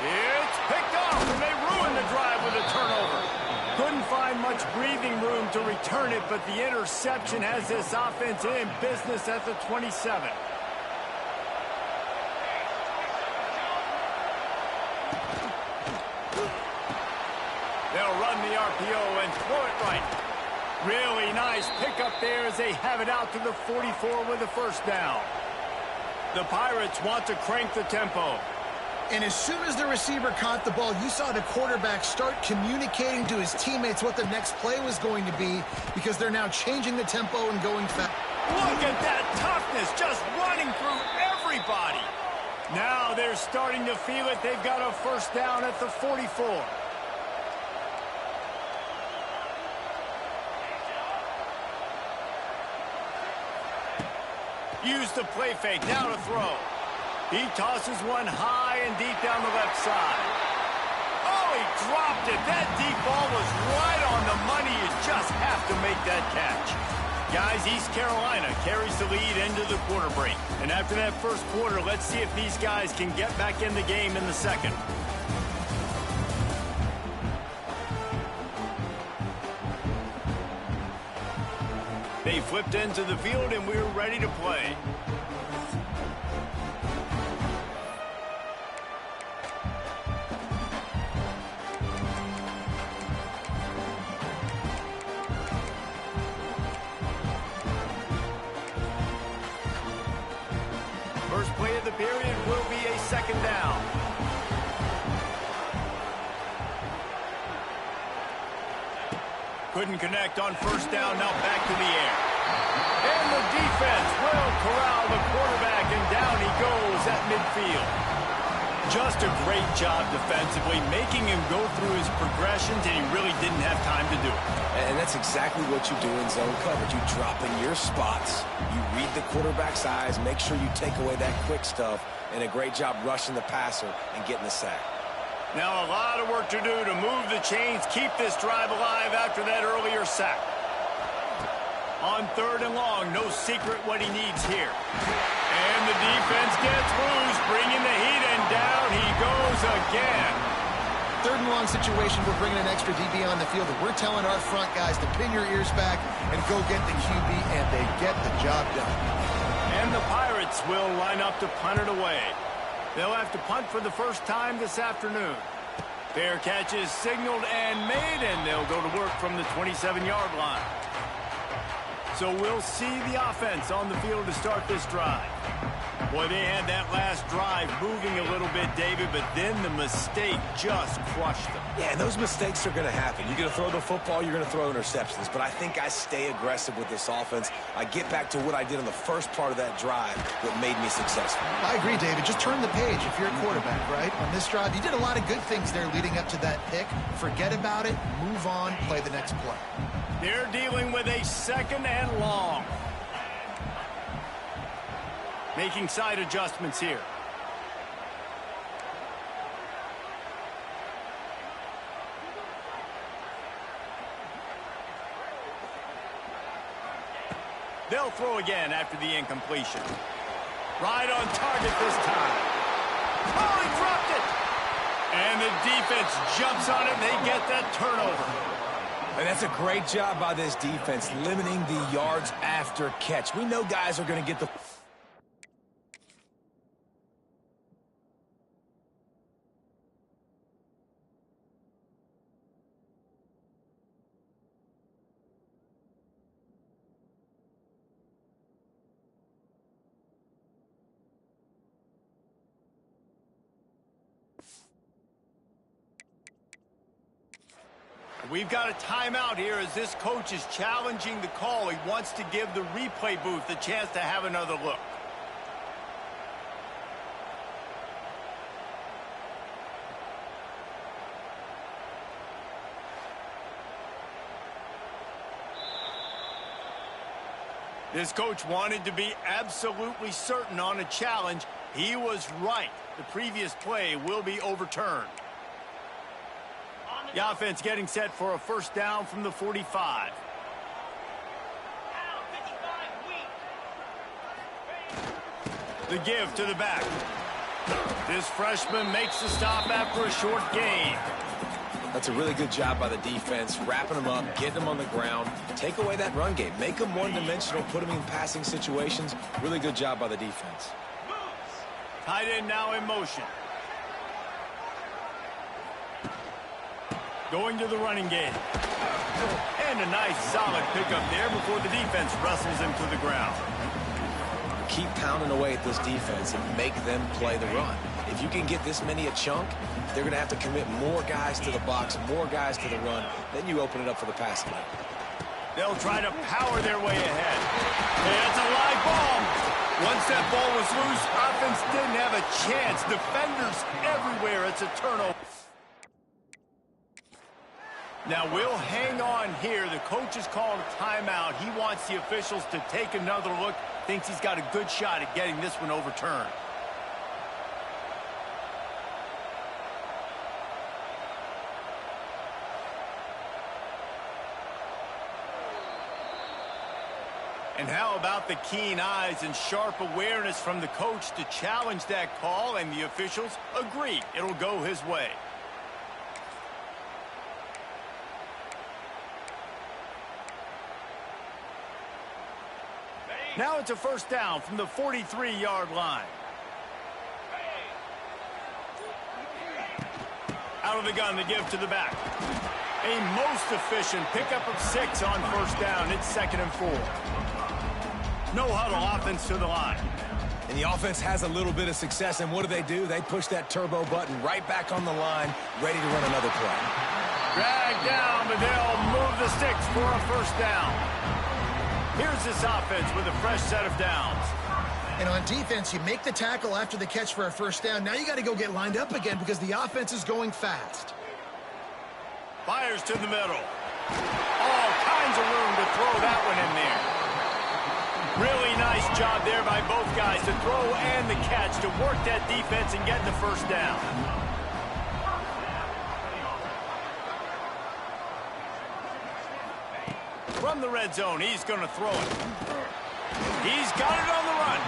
It's picked off, and they ruin the drive with a turnover. Couldn't find much breathing room to return it, but the interception has this offense in business at the 27. They'll run the RPO and throw it right. Really nice pickup there as they have it out to the 44 with a first down. The Pirates want to crank the tempo. And as soon as the receiver caught the ball, you saw the quarterback start communicating to his teammates what the next play was going to be, because they're now changing the tempo and going fast. Look at that toughness, just running through everybody. Now they're starting to feel it. They've got a first down at the 44. Use the play fake, now to throw. He tosses one high and deep down the left side. Oh, he dropped it. That deep ball was right on the money. You just have to make that catch. Guys, East Carolina carries the lead into the quarter break. And after that first quarter, let's see if these guys can get back in the game in the second. They flipped into the field, and we're ready to play. First play of the period will be a second down. Couldn't connect on first down, now back to the air. And the defense will corral the quarterback, and down he goes at midfield. Just a great job defensively, making him go through his progressions, and he really didn't have time to do it. And that's exactly what you do in zone coverage. You drop in your spots, you read the quarterback's eyes, make sure you take away that quick stuff, and a great job rushing the passer and getting the sack. Now a lot of work to do to move the chains, keep this drive alive after that earlier sack. On 3rd and long, no secret what he needs here. And the defense gets loose, bringing the heat, and down he goes again. 3rd and long situation, we're bringing an extra DB on the field, and we're telling our front guys to pin your ears back and go get the QB, and they get the job done. And the Pirates will line up to punt it away. They'll have to punt for the first time this afternoon. Fair catch is signaled and made, and they'll go to work from the 27-yard line. So we'll see the offense on the field to start this drive. Boy, they had that last drive moving a little bit, David, but then the mistake just crushed them. Yeah, and those mistakes are going to happen. You're going to throw the football, you're going to throw interceptions. But I think I stay aggressive with this offense. I get back to what I did on the first part of that drive that made me successful. I agree, David. Just turn the page if you're a quarterback, right? On this drive, you did a lot of good things there leading up to that pick. Forget about it, move on, play the next play. They're dealing with a 2nd and long. Making side adjustments here. They'll throw again after the incompletion. Right on target this time. Oh, he dropped it! And the defense jumps on it, and they get that turnover. And that's a great job by this defense, limiting the yards after catch. We know guys are going to get the... We've got a timeout here as this coach is challenging the call. He wants to give the replay booth a chance to have another look. This coach wanted to be absolutely certain on a challenge. He was right. The previous play will be overturned. The offense getting set for a first down from the 45. The give to the back. This freshman makes the stop after a short gain. That's a really good job by the defense, wrapping them up, getting them on the ground. Take away that run game. Make them one-dimensional, put them in passing situations. Really good job by the defense. Tight end now in motion. Going to the running game. And a nice solid pickup there before the defense wrestles him to the ground. Keep pounding away at this defense and make them play the run. If you can get this many a chunk, they're going to have to commit more guys to the box, more guys to the run. Then you open it up for the passing game. They'll try to power their way ahead. And it's a live ball. Once that ball was loose, offense didn't have a chance. Defenders everywhere. It's a turnover. Now we'll hang on here. The coach has called a timeout. He wants the officials to take another look. Thinks he's got a good shot at getting this one overturned. And how about the keen eyes and sharp awareness from the coach to challenge that call, and the officials agree it'll go his way. Now it's a first down from the 43-yard line. Out of the gun, the give to the back. A most efficient pickup of 6 on first down. It's 2nd and 4. No huddle offense to the line. And the offense has a little bit of success, and what do? They push that turbo button right back on the line, ready to run another play. Dragged down, but they'll move the sticks for a first down. Here's this offense with a fresh set of downs. And on defense, you make the tackle after the catch for a first down. Now you got to go get lined up again because the offense is going fast. Fires to the middle. All kinds of room to throw that one in there. Really nice job there by both guys, the throw and the catch, to work that defense and get the first down. From the red zone, he's going to throw it. He's got it on the run.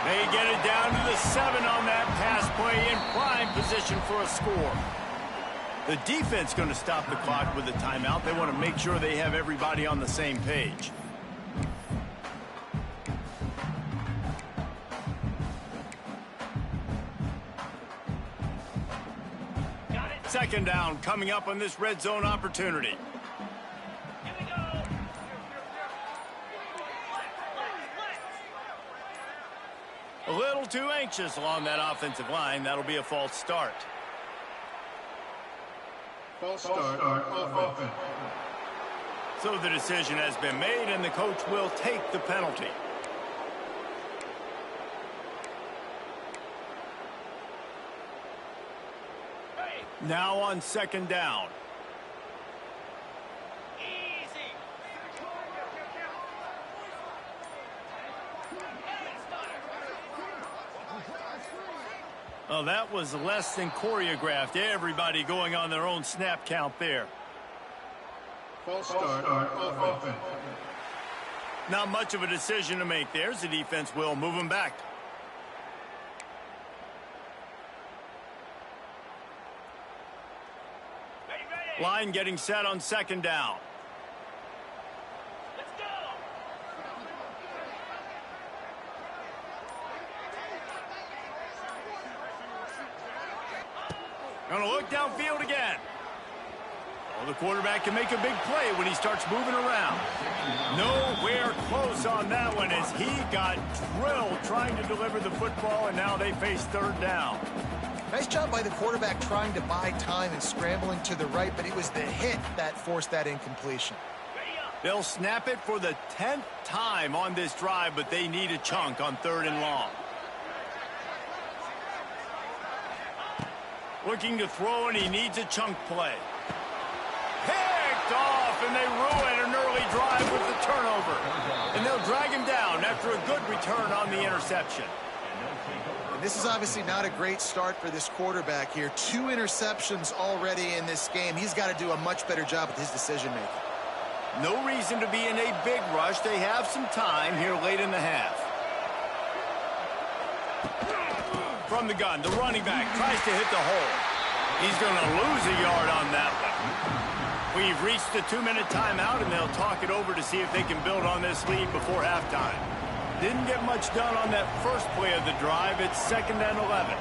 They get it down to the 7 on that pass play, in prime position for a score. The defense going to stop the clock with a timeout. They want to make sure they have everybody on the same page. Second down coming up on this red zone opportunity. A little too anxious along that offensive line. That'll be a false start. False start offense. So the decision has been made, and the coach will take the penalty. Now on second down. Oh, that was less than choreographed. Everybody going on their own snap count there. False start offense. Not much of a decision to make there. The defense will move him back. Line getting set on second down. Let's go. Gonna look downfield again. Oh, the quarterback can make a big play when he starts moving around. Nowhere close on that one as he got drilled trying to deliver the football, and now they face third down. Nice job by the quarterback trying to buy time and scrambling to the right, but it was the hit that forced that incompletion. They'll snap it for the 10th time on this drive, but they need a chunk on third and long. Looking to throw, and he needs a chunk play. Picked off, and they ruin an early drive with the turnover. And they'll drag him down after a good return on the interception. And this is obviously not a great start for this quarterback here. 2 interceptions already in this game. He's got to do a much better job with his decision-making. No reason to be in a big rush. They have some time here late in the half. From the gun, the running back tries to hit the hole. He's going to lose a yard on that one. We've reached the 2-minute timeout, and they'll talk it over to see if they can build on this lead before halftime. Didn't get much done on that first play of the drive. It's 2nd and 11.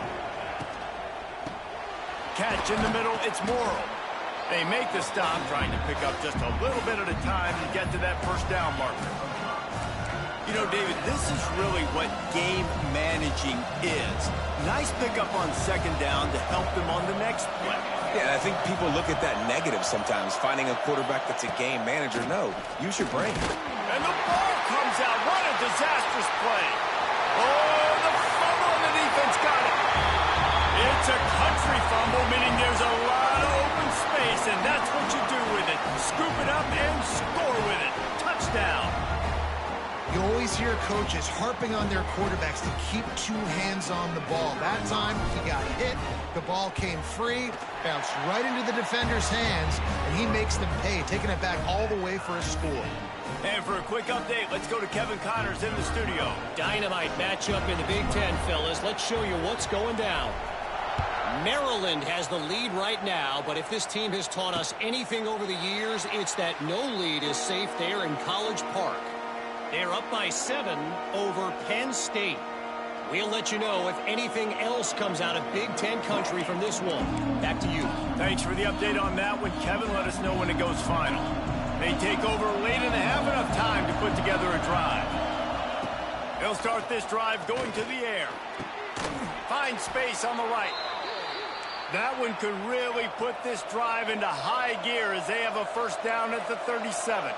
Catch in the middle. It's Morrow. They make the stop, trying to pick up just a little bit at a time to get to that first down marker. You know, David, this is really what game managing is. Nice pickup on second down to help them on the next play. Yeah, I think people look at that negative sometimes, finding a quarterback that's a game manager. No, use your brain. And the ball comes out. What a disastrous play. Oh, the fumble, and the defense got it. It's a country fumble, meaning there's a lot of open space, and that's what you do with it. Scoop it up and score with it. Touchdown. You always hear coaches harping on their quarterbacks to keep 2 hands on the ball. That time, he got hit. The ball came free, bounced right into the defender's hands, and he makes them pay, taking it back all the way for a score. And for a quick update, let's go to Kevin Connors in the studio. Dynamite matchup in the Big Ten, fellas. Let's show you what's going down. Maryland has the lead right now, but if this team has taught us anything over the years, it's that no lead is safe there in College Park. They're up by 7 over Penn State. We'll let you know if anything else comes out of Big Ten country from this one. Back to you. Thanks for the update on that one, Kevin. Let us know when it goes final. They take over late in the half, enough time to put together a drive. They'll start this drive going to the air. Find space on the right. That one could really put this drive into high gear as they have a first down at the 37.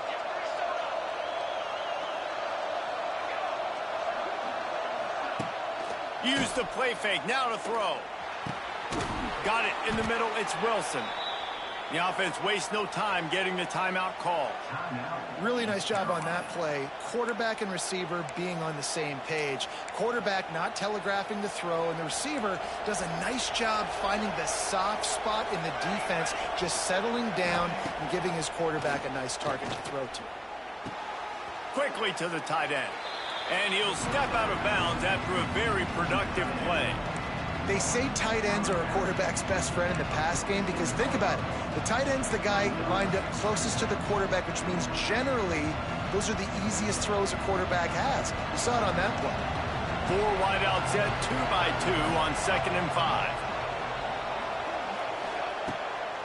Use the play fake. Now to throw. Got it in the middle. It's Wilson. The offense wastes no time getting the timeout call. Really nice job on that play. Quarterback and receiver being on the same page. Quarterback not telegraphing the throw, and the receiver does a nice job finding the soft spot in the defense, just settling down and giving his quarterback a nice target to throw to. Quickly to the tight end. And he'll step out of bounds after a very productive play. They say tight ends are a quarterback's best friend in the pass game because think about it. The tight end's the guy lined up closest to the quarterback, which means generally those are the easiest throws a quarterback has. You saw it on that play. 4 wideouts set 2-by-2 on 2nd and 5.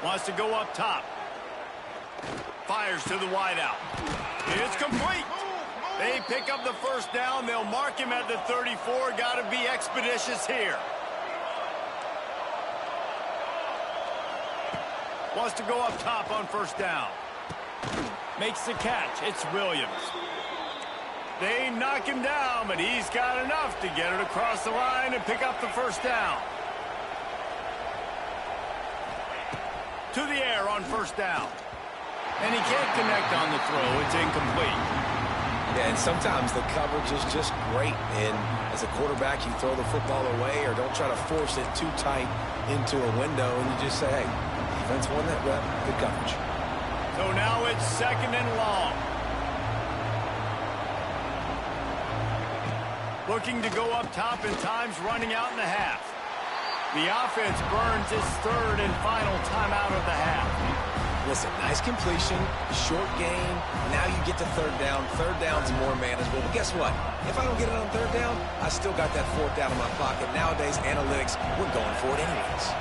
Wants to go up top. Fires to the wideout. It's complete. They pick up the first down. They'll mark him at the 34. Got to be expeditious here. Wants to go up top on first down. Makes the catch. It's Williams. They knock him down, but he's got enough to get it across the line and pick up the first down. To the air on first down. And he can't connect on the throw. It's incomplete. Yeah, and sometimes the coverage is just great. And as a quarterback, you throw the football away or don't try to force it too tight into a window, and you just say, hey, defense won that rep. Good coverage. So now it's 2nd and long. Looking to go up top, and time's running out in the half. The offense burns its 3rd and final timeout of the half. Listen, nice completion, short game. Now you get to 3rd down. 3rd down's more manageable. But guess what? If I don't get it on 3rd down, I still got that 4th down in my pocket. Nowadays, analytics, we're going for it anyways.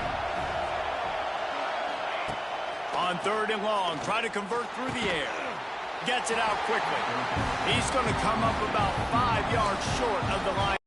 On 3rd and long, try to convert through the air. Gets it out quickly. He's going to come up about 5 yards short of the line.